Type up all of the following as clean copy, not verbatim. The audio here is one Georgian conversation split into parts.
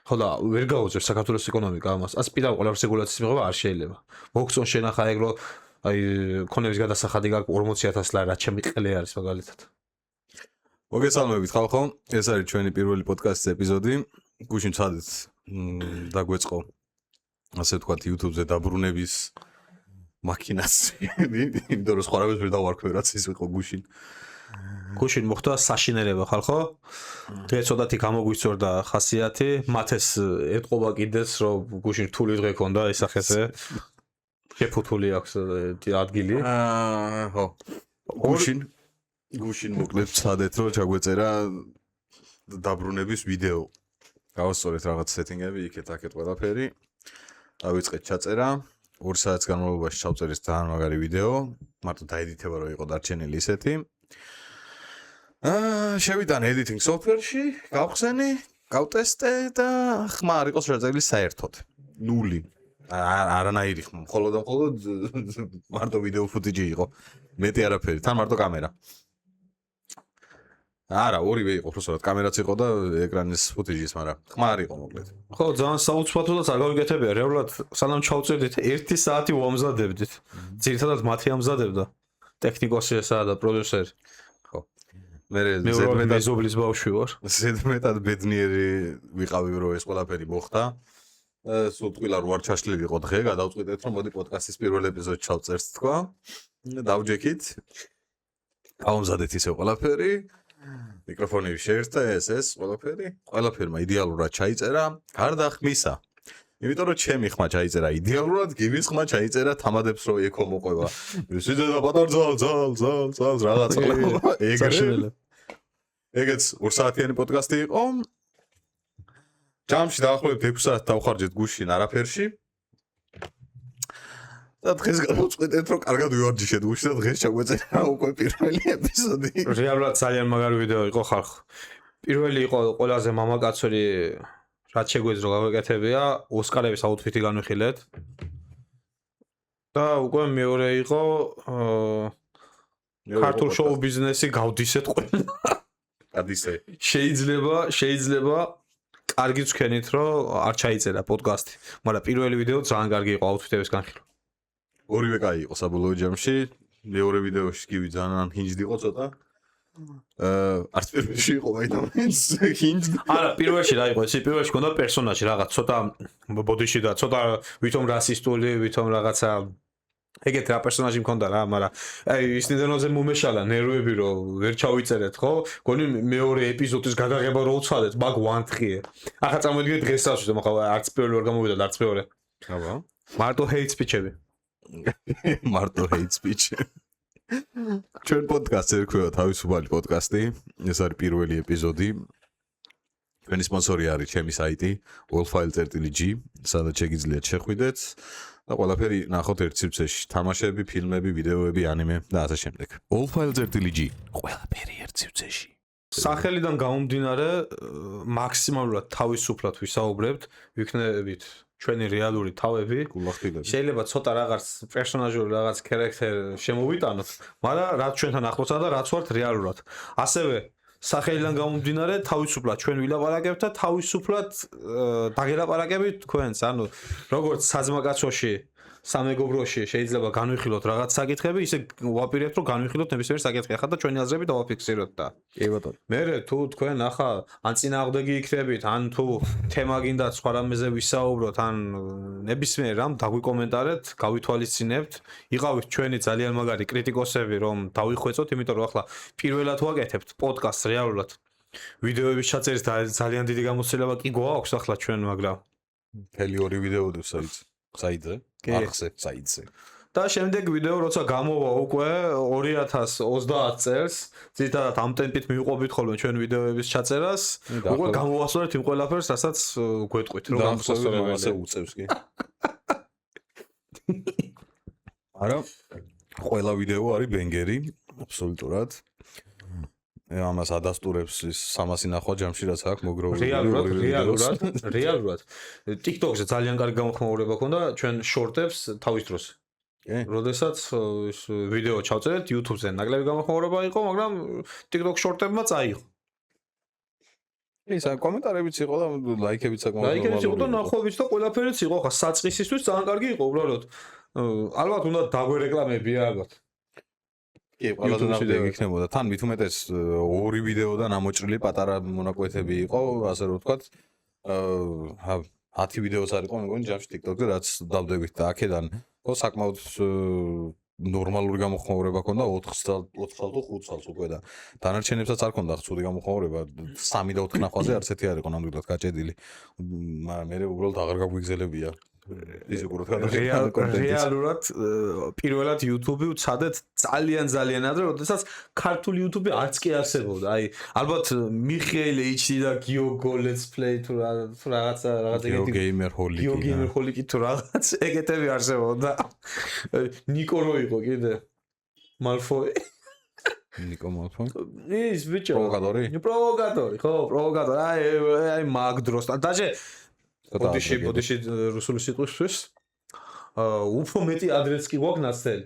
ხო და ვერ გაუძლებს საქართველოს ეკონომიკა ამას. ას პირდაპირ ყველა რეგულაციის მიღება არ შეიძლება. მოგწონ შენახა ეგ რომ აი ქონების გადასახადი გაქვს 40,000 ლარი, რაც ჩემი ყელი არის მაგალითად. მოგესალმებით ხალხო, ეს არის ჩვენი პირველი პოდკასტის ეპიზოდი. გუშინ ცადეთ დაგვეწყო ასე ვთქვათ YouTube-ზე დაბრუნების მაქინაცია, იმიტომ რომ სხვა რამეს ვერ დავარქვე, რაც ის იყო გუშინ. გუშინ მოხდა საშინელება ხალხო. დღეს ცოტათი გამოგვიწორდა ხასიათი, მათ ეს ეთყობა კიდეც რომ გუშინ რთული დღე ქონდა ისახეზე. შეფუთული აქვს ადგილი. ხო. გუშინ მოკლედ ცადეთ რომ ჩაგვეწერა დაბრუნების ვიდეო. გავასწორეთ რაღაც სეტინგები, იქეთ-აქეთ ყველაფერი. დავიწყეთ ჩაწერა. 2 საათის განმავლობაში ჩავწერეს ძალიან მაგარი ვიდეო. მარტო დაედიტება რომ იყო დარჩენილი ისეთი. შევიტან editing software-ში, გავხსენი, გავტესტე და ხმა არ იყო შეძლებელი საერთოდ. 0. არანაირი ხმა, მხოლოდ მარტო ვიდეო ფუტიჯი იყო. მეტი არაფერი, თან მარტო კამერა. არა, ორივე იყო, უბრალოდ კამერაც იყო და ეკრანის ფუტიჯის, მაგრამ ხმა არ იყო მოკლედ. ხო, ძალიან საუცბათოდაც არ გავიგეთებია, რეალურად სანამ ჩავწერდით 1 საათი ვამზადებდით. ძირითადად მათი ამზადებდა. ტექნიკოსი ესაა და პროდიუსერი. ხო. მე ზედმეტად ბავშვი ვარ. ზედმეტად ბედნიერი ვიყავი რომ ეს ყველაფერი მოხდა. სულ ტყილა რო არ ჩაშლილიყო დღე, გადავწყვიტეთ რომ მოდი პოდკასტის პირველ ეპიზოდს ჩავწერთ თქვა. დავჯექით. გავამზადეთ ისე ყველაფერი. მიკროფონები შეერთდა ეს ყველაფერი. ყველაფერმა იდეალურად ჩაიწერა, გარდა ხმისა. იმიტომ რომ ჩემი ხმა ჩაიწერა იდეალურად, გივის ხმა ჩაიწერა თამადებს რომ ეკო მოყვება. ისე და პატარ ძალ რაღაც ეგრე. ეგეც 2 საათიანი პოდკასტი იყო. ჯამში დაახლოებით 6 საათი დავხარჯეთ გუშინ არაფერში. და დღეს გავუწყვეტეთ რომ კარგად ვივარჯიშეთ გუშინ და დღეს ჩაგვეწერა უკვე პირველი ეპიზოდი. რეალურად ძალიან მაგარი ვიდეო იყო ხალხო. პირველი იყო ყველაზე მამაკაცური რაც შეგვეძლო გავეკეთებია, ოსკარების აუთფიტი განვიხილეთ. და უკვე მეორე იყო ქართულ შოუ ბიზნესი გავდისეთ ყველა. გადისე. შეიძლება კარგიც ვქენით რომ არ ჩაიწერა პოდკასტი, მაგრამ პირველი ვიდეო ძალიან კარგი იყო აუთფიტების განხილვა. ორივე კაი იყო საბოლოო ჯამში. მეორე ვიდეოში კი ძალიან ჰინჯდი იყო ცოტა. არც პირველში იყო მაინც ჰინჯდი. არა, პირველში რა იყო, ეს პირველში ქონდა პერსონაჟი რაღაც ცოტა ბოდიში და ცოტა ვითომ რასისტული, ვითომ რაღაცა ეგეთ რა პერსონაჟი მქონდა რა, მაგრამ აი ისნიდანოზე მომეშალა ნერვები რომ ვერ ჩავიწერეთ, ხო? გონი მეორე ეპიზოდის გადაღება რო უცადეთ, მაგ ვანთხიე. ახლა წამოვიდგეთ დღესაც, მაგრამ არც პირველი ვერ გამოვიდა, არც მეორე. აბა. მარტო hate speech-ები. მარტო hate speech. ჩვენ პოდკასტს ერქვია თავისუფალი პოდკასტი. ეს არის პირველი ეპიზოდი. ჩვენი სპონსორი არის ჩემი საიტი allfile.g, სადაც შეგიძლიათ შეხვიდეთ და ყველაფერი ნახოთ ერთ სივრცეში. თამაშები, ფილმები, ვიდეოები, ანიმე და ასე შემდეგ. allfile.g, ყველაფერი ერთ სივრცეში. სახელიდან გამომდინარე, მაქსიმალურად თავისუფლად ვისაუბრებთ, ვიქნებით ჩვენი რეალური თავები. გულახდილები. შეიძლება ცოტა რაღაც პერსონაჟული რაღაც ქარაქტერი შემოვიტანოთ, მაგრამ რაც ჩვენთან ახლოსაა და რაც ვართ რეალურად. ასევე სახელიდან გამომდინარე, თავისუფლად ჩვენ ვილაპარაკებთ და თავისუფლად დაგელაპარაკებით თქვენს, ანუ როგორც საძმაკაცოში, სამეგობროში შეიძლება განვიხილოთ რაღაც საკითხები, ისე ვაპირებთ რომ განვიხილოთ ნებისმიერ საკითხი. ახლა და ჩვენი აზრები დავაფიქსიროთ და კი ბატონო. მერე თუ თქვენ ახლა ან წინააღმდეგი იქნებით, ან თუ თემა გინდათ სხვა რამეზე ვისაუბროთ, ან ნებისმიერ რამ დაგვიკომენტარეთ, გავითვალისწინებთ. იყავით ჩვენი ძალიან მაგარი კრიტიკოსები, რომ დავიხვეწოთ, იმიტომ რომ ახლა პირველად ვაკეთებთ პოდკასტს რეალურად. ვიდეოების ჩაწერის ძალიან დიდი გამოცდილება კი გვაქვს ახლა ჩვენ, მაგრამ მთელი 2 ვიდეო დევს საიტზე. არხზე, საიტზე. და შემდეგ ვიდეო როცა გამოვა უკვე 2030 წელს, ზედათ ამ ტემპით მივიყვებით ხოლმე ჩვენ ვიდეოების ჩაწერას, უკვე გამოვასწორეთ იმ ყველაფერს, რასაც გვეტყვით, რომ გამოსასწორებელი უწევს კი. არა, ყველა ვიდეო არის ბენგერი, აბსოლუტურად. ამას ადასტურებს ის 300 ნახვა ჯამში რაც აქვს მოგროვილი. რეალურად. TikTok-ზე ძალიან კარგი გამოხმაურება ქონდა ჩვენ შორტებს თავის დროს. როდესაც ის ვიდეო ჩავწერეთ YouTube-ზე ნაკლები გამოხმაურება იყო, მაგრამ TikTok შორტებმა წაიღო. ისა კომენტარებიც იყო და ლაიქებიც საკმაოდ ლაიქებიც იყო და ნახვებიც და ყველაფერიც იყო. ხა საწყისისთვის ძალიან კარგი იყო უბრალოდ. ალბათ უნდა დაგვერეკლამებია ალბათ. კი, ყველაზე ნამდვილი იქნებოდა. თან მით უმეტეს ორი ვიდეოდან ამოჭრილი პატარა მონაკვეთები იყო, ასე რომ ვთქვათ. 10 ვიდეოც არ იყო, მეგონი ჯამში TikTok-ზე რაც დავდებით და აქედან ხო საკმაოდ ნორმალური გამოხმაურება ქონდა 4 წელს 5 წელს უკვე და დანარჩენებსაც არ ქონდა ცუდი გამოხმაურება 3 და 4 ნახვაზე არც ერთი არ იყო ნამდვილად გაჭედილი. მაგრამ მე უბრალოდ აღარ გაგვიგზელებია. ფიზიკურად რეალურად პირველად YouTube-ი ვცადეთ ძალიან ადრე, როდესაც ქართული YouTube არც კი არსებობდა. აი, ალბათ მიხეილ HD და გიოგო Let's Play თუ რაღაცა ეგეთი გეიმერ ჰოლიკი თუ რაღაც ეგეთები არსებობდა. ნიკო რო იყო კიდე. მალფოი. ნიკო მალფოი. ის ბიჭო. პროვოკატორი, ხო, პროვოკატორი. აი მაგ დროსთან. დაჟე ბოდიში რუსული სიტყვისთვის უფრო მეტი ადრეც კი გვაქვს ნაცდელი.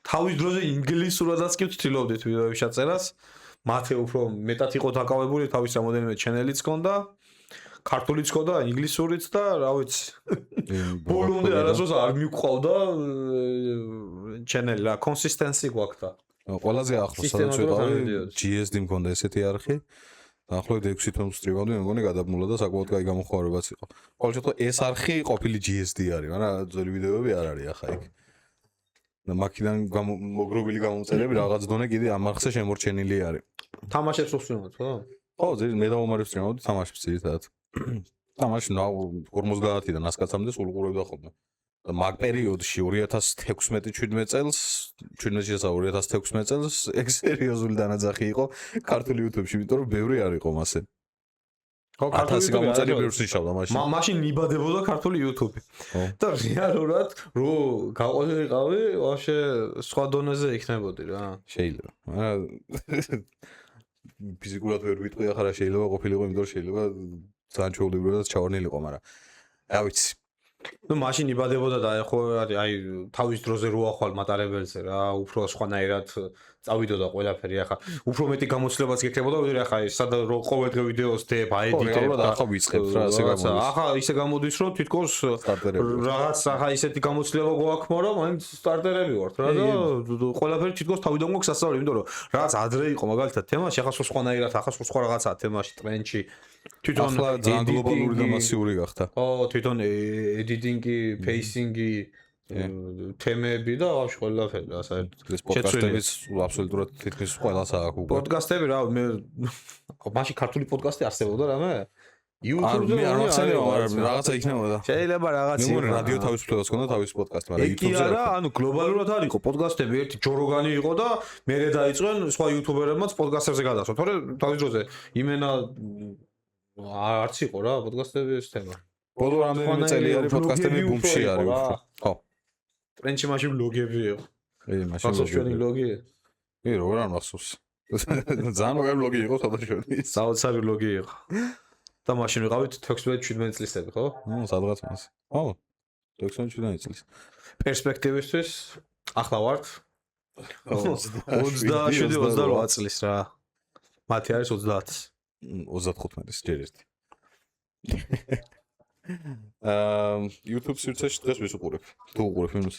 თავის დროზე ინგლისურადაც კი ვცდილობდით ვიდეოების ჩაწერას. მათე უფრო მეტად იყო დაკავებული, თავის რამოდენიმე ჩენელიც ჰქონდა. ქართულიც ჰქონდა, ინგლისურიც და რა ვიცი. ბოლომდე არასდროს არ მივყავდა ჩენელი რა, კონსისტენსი გვაქვს და. ყველაზე ახლოს სადაც ვიყავი, GSD მქონდა ესეთი არხი. დაახლოებით 6 თვე ვსტრივავდი, მეგონი გადაბმულა და საკმაოდ კაი გამოხმაურებაც იყო. ყოველ შემთხვევაში ეს არხი ყოფილი GSD არის, მაგრამ ძველი ვიდეოები არ არის ახლა იქ. და მაქედან მოგროვილი გამომწერები რაღაც დონე კიდე ამ არხზე შემორჩენილი არის. თამაშებს ვსწრებთ, ხო? ხო, მე დავუმარებს ვსწრებდი თამაშებს ძირითადად. თამაში 50-დან 100-კაცამდე სულყურებდა ხოლმე. და მაგ პერიოდში 2016-17 წელს 2016 წელს ეგ სერიოზული დანაძახი იყო ქართული YouTube-ში, იმიტომ რომ ბევრი არ იყო მასე. ხო, ქართული გამოწერი ბევრს ნიშნავდა მაშინ. მაშინ იბადებოდა ქართული YouTube-ი. და რეალურად რო გაყოლიყავი, ვაფშე სხვა დონეზე იქნებოდი რა. შეიძლება. მაგრამ ფიზიკურად ვერ ვიტყვი ახლა შეიძლება ყოფილიყო, იმიტომ რომ შეიძლება ძალიან ჩვეულებრივად ჩავარნილიყო, მაგრამ რა ვიცი. ну მაშინ იბადებოდა და ხო აი თავის დროზე რო ახვალ მატარებელზე რა უფრო სხვანაირად წავიდოდა ყველაფერი ახლა უფრო მეტი გამოცდილებაც გექნებოდა ვიდრე ახლა სადა რო ყოველდღე ვიდეოს დებ აედიტებ და ახლა ვიწყებთ რა ასე გამოდის ახლა ისე გამოდის რომ თითქოს რაღაც ახლა ისეთი გამოცდილება გვაქვს მაგრამ მაინც სტარტერები ვართ რა და ყველაფერი თითქოს თავიდან გვაქვს ასწავლი იმიტომ რომ რაღაც ადრე იყო მაგალითად თემაში ახლა სხვანაირად ახლა სხვა რაღაცაა თემაში ტრენდში თვითონ ახლა ძალიან გლობალური და მასიური გახდა. ხო, თვითონ editing-ი, pacing-ი, თემები და ვაფშე ყველაფერი რა საერთოდ. ეს პოდკასტებიც აბსოლუტურად თითქმის ყველას აქვს უკვე. პოდკასტები რა, მე მაშინ ქართული პოდკასტი არსებობდა რამე? YouTube-ზე არ მახსენდება, მაგრამ რაღაცა იქნებოდა. შეიძლება რაღაცა. მე მგონი რადიო თავისუფლებას ჰქონდა თავის პოდკასტი, მაგრამ YouTube-ზე არა, ანუ გლობალურად არ იყო პოდკასტები, ერთი ჯოროგანი იყო და მერე დაიწყენ სხვა YouTuber-ებმაც პოდკასტებზე გადასვლა. თორე თავის დროზე იმენა არც იყო რა პოდკასტების თემა. ბოლო რამდენიმე წელი არის პოდკასტები ბუმში არის უფრო. ხო. ტრენდში მაშინ ბლოგები იყო. მაშინ ბლოგი. როგორ არ მახსოვს. ძალიან მაგარი ბლოგი იყო სადაშორი. საოცარი ბლოგი იყო. და მაშინ ვიყავით 16-17 წლისები, ხო? სადღაც მას. ხო. 16-17 წლის. პერსპექტივისთვის ახლა ვართ 27-28 წლის რა. მათი არის 30. 35-ის ჯერ ერთი. YouTube სივრცეში დღეს ვის უყურებ? თუ უყურებ იმას?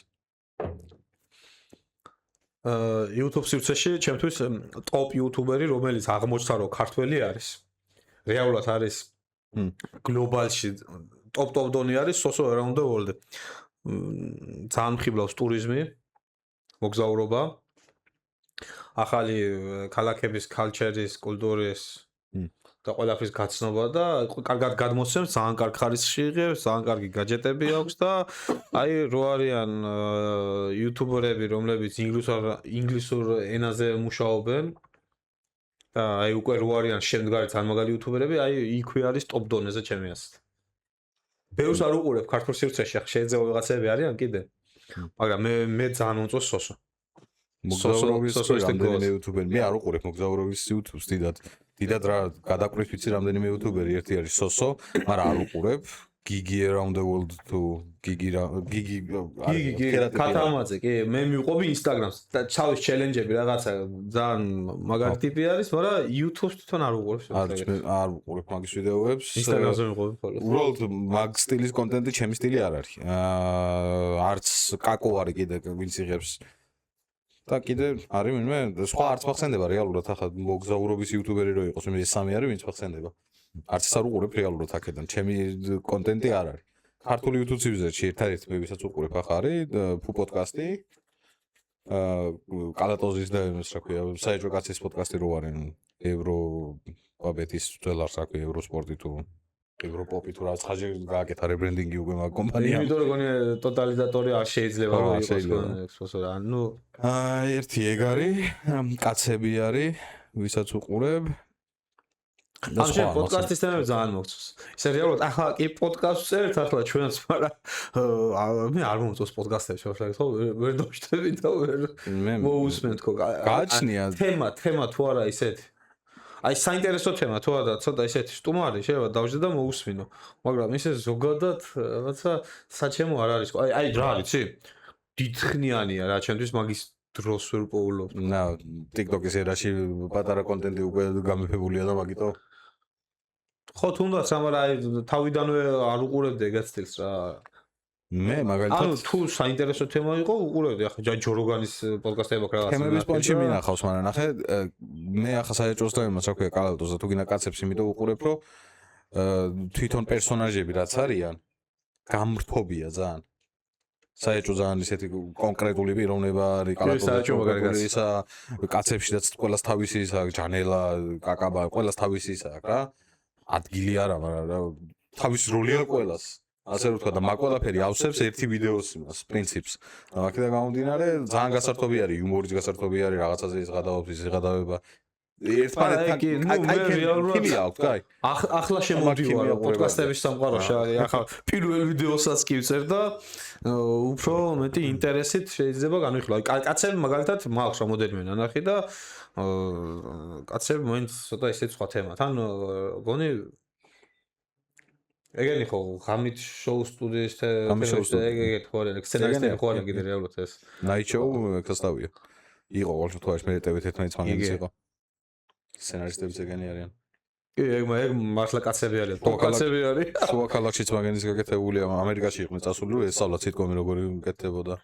YouTube სივრცეში ჩემთვის ტოპ YouTuber-ი, რომელიც აღმოჩნდა რომ ქართველი არის. რეალურად არის გლობალში ტოპ დონე არის Soso Around the World. ძალიან მხიბლავს ტურიზმი, მოგზაურობა, ახალი ქალაქების, კალჩერის, კულტურის და ყველაფრის გაცნობა და კარგად გადმოსცემს, ძალიან კარგ ხარისხში იღებს, ძალიან კარგი გაჯეტები აქვს და აი რო არიან YouTuber-ები, რომლებიც ინგლისურ ენაზე მუშაობენ და აი უკვე რო არიან შემდგარი ძალიან მაგარი YouTuber-ები, აი იქვე არის ტოპ დონეზე ჩემი აზრით. ბევრს არ უყურებ ქართულ სივრცეში, შეიძლება ვიღაცები არიან კიდე. მაგრამ მე ძალიან მომწონს Soso. მოგზაურობის რამდენიმე YouTuber-ი, მე არ უყურებ მოგზაურობის YouTube-ს დიდად რა გადაკვრის ვიცი რამდენიმე YouTuber-ი, ერთი არის Soso, მაგრამ არ უყურებ. Gigi around the world to Gigi ქათამაძე კი მე მივყობი Instagram-ს და ჩავის ჩელენჯები რაღაცა ძალიან მაგარი ტიპი არის მაგრამ YouTube-ს თვითონ არ უყურებს არ ვუყურებ მაგის ვიდეოებს Instagram-ზე მივყობი ხოლმე უბრალოდ მაგ სტილის კონტენტი ჩემი სტილი არ არის არც კაკო არის კიდე ვინც იღებს და კიდე არის ვინმე სხვა არც მახსენდება რეალურად ახლა მოგზაურობის იუთუბერი რო იყოს მე სამი არის ვინც მახსენდება არც არ უყურებ რეალურად აქედან ჩემი კონტენტი არ არის ქართული YouTube სიუჟეტში ერთადერთი მე ვისაც უყურებ ახლა არის ფუ პოდკასტი კალატოზის და ეს რა ქვია საერთო კაცის პოდკასტი რო არის ევროპაბეთის ძველას რა ქვია ევროსპორტი თუ ევროპოპი თუ რაც ხაჟი გააკეთა რებრენდინგი უკვე მაგ კომპანიამ იმიტომ რომ გონია ტოტალიზატორი არ შეიძლება რომ იყოს რა ნუ ერთი ეგ არის კაცები არის ვისაც უყურებ და სხვა პოდკასტის თემები ძალიან მოგწონს. ისე რეალურად ახლა კი პოდკასტს წერთ ახლა ჩვენც, მაგრამ მე არ მომწონს პოდკასტები შევშალეთ ხო ვერ დავშტები და ვერ მოусმენ თქო. გააჩნია თემა თუ არა ისეთი. აი საინტერესო თემა თუ არა ცოტა ისეთი სტუმარი შეიძლება დავждე და მოусმინო. მაგრამ ისე ზოგადად რაღაცა საჩემო არ არის. აი რა არის, იცი? დიდხნიანია რა ჩემთვის მაგის დროს ვერ პოულობ. და TikTok-ის ერაში პატარა კონტენტი უკვე გამეფებულია და მაგიტო ხო თუნდაც მაგრამ აი თავიდანვე არ უყურებდი ეგ სტილს რა. მე მაგალითად ანუ თუ საინტერესო თემა იყო უყურებდი ახლა ჯოროგანის პოდკასტები აქვს რაღაცა. თემების პონჩი მინახავს მაგრამ ნახე მე ახლა საერთოდ იმას რა ქვია კალატოზა თუ გინდა კაცებს იმიტომ უყურებ რომ თვითონ პერსონაჟები რაც არიან გამრთობია ძალიან საერთოდ ძალიან ისეთი კონკრეტული პიროვნება არის კალატოზა ისა კაცებშიც ყველას თავისი ისა ჯანელა კაკაბა ყველას თავისი ისა რა ადგილი არა მაგრამ თავის როლია ყველას ასე რომ თქვა და მაგ ყველაფერი ავსებს ერთი ვიდეოს იმას პრინციპს და აქედან გამომდინარე ძალიან გასართობი არის იუმორის გასართობი არის რაღაცაზე ის გადავება ერთმანეთთან ახლა შემოდივარ პოდკასტების სამყაროში ახლა პირველ ვიდეოსაც კი ვწერ და უფრო მეტი ინტერესით შეიძლება განვიხილო აი კაცები მაგალითად მაქვს რამოდენიმე ნანახი და კაცები მომენტ ცოტა ისეთ სხვა თემა თან გონი ეგენი ხო ღამით შოუ სტუდიის ეგ ხო არის სცენარისტები ხო არის კიდე რეალურად ეს night show ექსტავია იყო ყოველ შემთხვევაში მე TV11-იც მაგის იყო სცენარისტებიც ეგენი არიან კი ეგ მართლა კაცები არიან კაცები არის სხვა ქალაქშიც მაგენის გაკეთებულია ამერიკაში იყვნენ წასული ეს სწავლა სიტკომი როგორი გაკეთდებოდა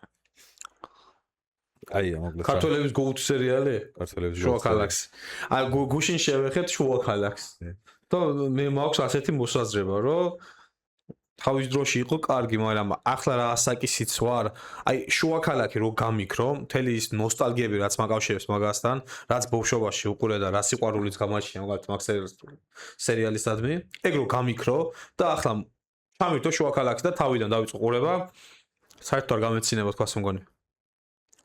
აია მოგლეთ ქართველების გოუთ სერიალი ქართველების შუა ქალაქს აი გუშინ შევეხეთ შუა ქალაქს და მე მაქვს ასეთი მოსაზრება რომ თავის დროში იყო კარგი მაგრამ ახლა რა ასაკისიც ვარ აი შუა ქალაქი რო გამიქრო მთელი ის ნოსტალგიები რაც მაკავშირებს მაგასთან რაც ბავშვობაში უყურე და რა სიყვარულიც გამაჩნია მაგალითად მაგ სერიალისადმი ეგ რო გამიქრო და ახლა ჩამირთო შუა ქალაქს და თავიდან დავიწყო ყურება საერთოდ არ გამეცინება თქვას მგონი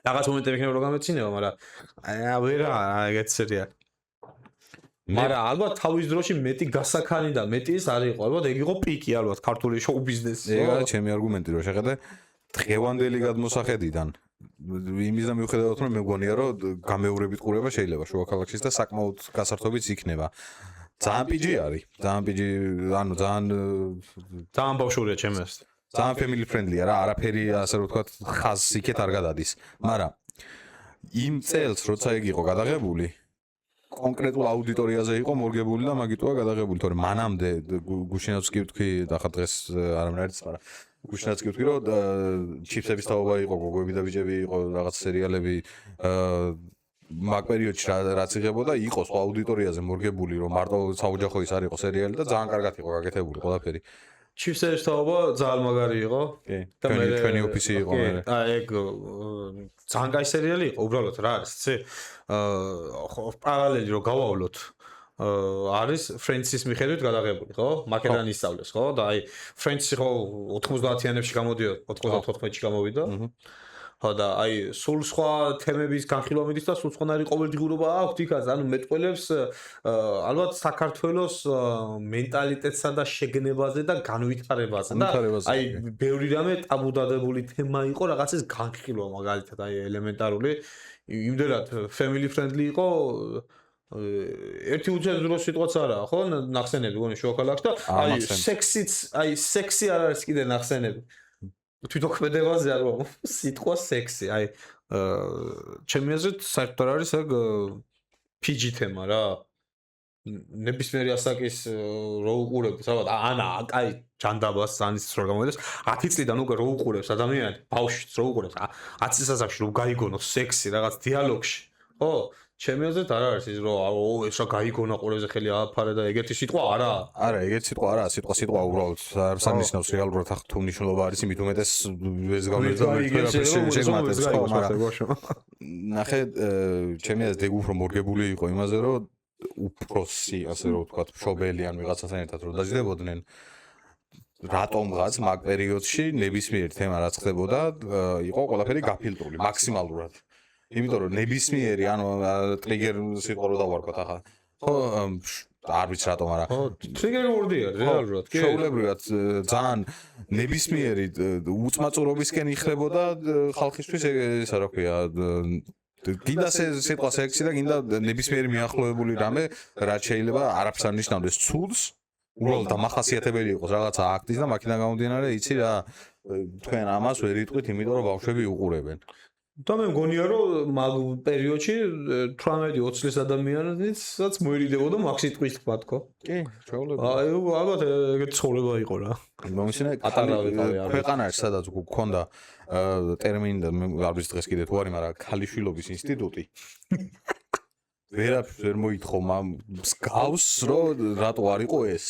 რაღაც მომენტები იქნება რომ გამეცინება მაგრამ აი ვერა ეგეთ სერიალი მაგრამ ალბათ თავის დროში მეტი გასაქანი და მეტი ის არ იყო ალბათ ეგ იყო პიკი ალბათ ქართული შოუ ბიზნესი ეგ არის ჩემი არგუმენტი რომ შეხედე დღევანდელი გადმოსახედიდან იმის და მიუხედავად რომ მე მგონია რომ გამეურებით ყურება შეიძლება შუა ქალაქშიც და საკმაოდ გასართობიც იქნება ძალიან პიჯი არის ძალიან პიჯი ანუ ძალიან ბავშვურია ჩემს ძალიან family friendly-ია რა არაფერი ასე რომ ვთქვათ ხაზს იქეთ არ გადადის მაგრამ იმ წელს როცა ეგ იყო გადაღებული კონკრეტულ აუდიტორიაზე იყო მორგებული და მაგიტოა გადაღებული, თორემ მანამდე გუშინაც კი ვთქვი და ხა დღეს არავინ არ იცის, მაგრამ გუშინაც კი ვთქვი, რომ ჩიფსების თაობა იყო, გოგოები და ბიჭები იყო, რაღაც სერიალები მაგ პერიოდში რაც იღებოდა, იყო სხვა აუდიტორიაზე მორგებული, რომ მარტო საოჯახო ის არ იყო სერიალი და ძალიან კარგად იყო გაკეთებული ყველაფერი. ჩიფსების თაობა ძალიან მაგარი იყო და მე ჩვენი ოფისი იყო მე. აი ეგ ძალიან კაი სერიალი იყო, უბრალოდ რა არის, იცი? პარალელი რო გავავლოთ არის ფრენცის მიხედვით გადაღებული, ხო? მაკედანი ისწავლეს, ხო? და აი ფრენცი ხო 90-იანებში გამოდიოდა, 94-ში გამოვიდა. ხო და აი სულ სხვა თემების განხილვა მიდის და სულ სხვანაირი ყოველდღიურობა აქვს იქაც, ანუ მეტყველებს ალბათ საქართველოს მენტალიტეტსა და შეგნებაზე და განვითარებაზე და აი ბევრი რამე ტაბუდადებული თემა იყო, რაღაცის განხილვა მაგალითად აი ელემენტარული იმდენად family friendly იყო ერთი უცებრო სიტყვაც არაა, ხო? ნახსენები გონი შოქოლადი და აი სექსიც, აი სექსი არ არის კიდე ნახსენები. თვითოქმედებაზე არ ვარ, სიტყვა სექსი, აი ჩემი აზრით საერთოდ არ არის ეგ PG თემა რა. ნებისმიერი ასაკის რო უყურებს, ალბათ ანა, აი ჯანდაბას ზანის რო გამოიდეს 10 წლიდან უკვე რო უყურებს ადამიანი, ბავშვიც რო უყურებს 10 წლის ასაკში რო გაიგონოს სექსი რაღაც დიალოგში, ხო? ჩემი აზრით არ არის ის რომ ეს რა გაიგონა ყურებზე ხელი ააფარა და ეგეთი სიტყვა არაა. არა, ეგეთი სიტყვა არაა, სიტყვა უბრალოდ არ სამნიშნავს რეალურად ახ თუ მნიშვნელობა არის იმით უმეტეს ეს გამერდა ნახე, ჩემი აზრით ეგ უფრო მორგებული იყო იმაზე რომ უფროსი, ასე რომ ვთქვათ, მშობელი ან ვიღაცასთან ერთად რომ დაждდებოდნენ რატომღაც მაგ პერიოდში ნებისმიერ თემა რაც ხდებოდა იყო ყველაფერი გაფილტრული მაქსიმალურად. იმიტომ რომ ნებისმიერი ანუ ტრიგერ სიტყვა რო დავარქვათ ახლა. ხო, არ ვიცი რატომ არა. ხო, ტრიგერი ვორდია რეალურად, კი. შეულებრივად ძალიან ნებისმიერი უწმაწურობისკენ იხლებოდა ხალხისთვის ესა რა ქვია გინდა სიტყვა სექსი და გინდა ნებისმიერი მიახლოებული რამე რაც შეიძლება არაფერს არ ნიშნავდეს ცუდს უბრალოდ დამახასიათებელი იყოს რაღაცა აქტის და მაქედან გამომდინარე იცი რა თქვენ ამას ვერ იტყვით იმიტომ რომ ბავშვები უყურებენ და მე მგონია რომ მაგ პერიოდში 18-20 წლის ადამიანებიც მოერიდებოდა მაგ სიტყვის თქვა თქო კი ჩაოლებდა აი ალბათ ეგეთ ცხოვრება იყო რა მომისინე ქვეყანაში სადაც გქონდა ტერმინი და არ ვიცი დღეს კიდე თუ არის მაგრამ ქალიშვილობის ინსტიტუტი ვერაფერს ვერ მოითხოვ მსგავს რომ რატო არ იყო ეს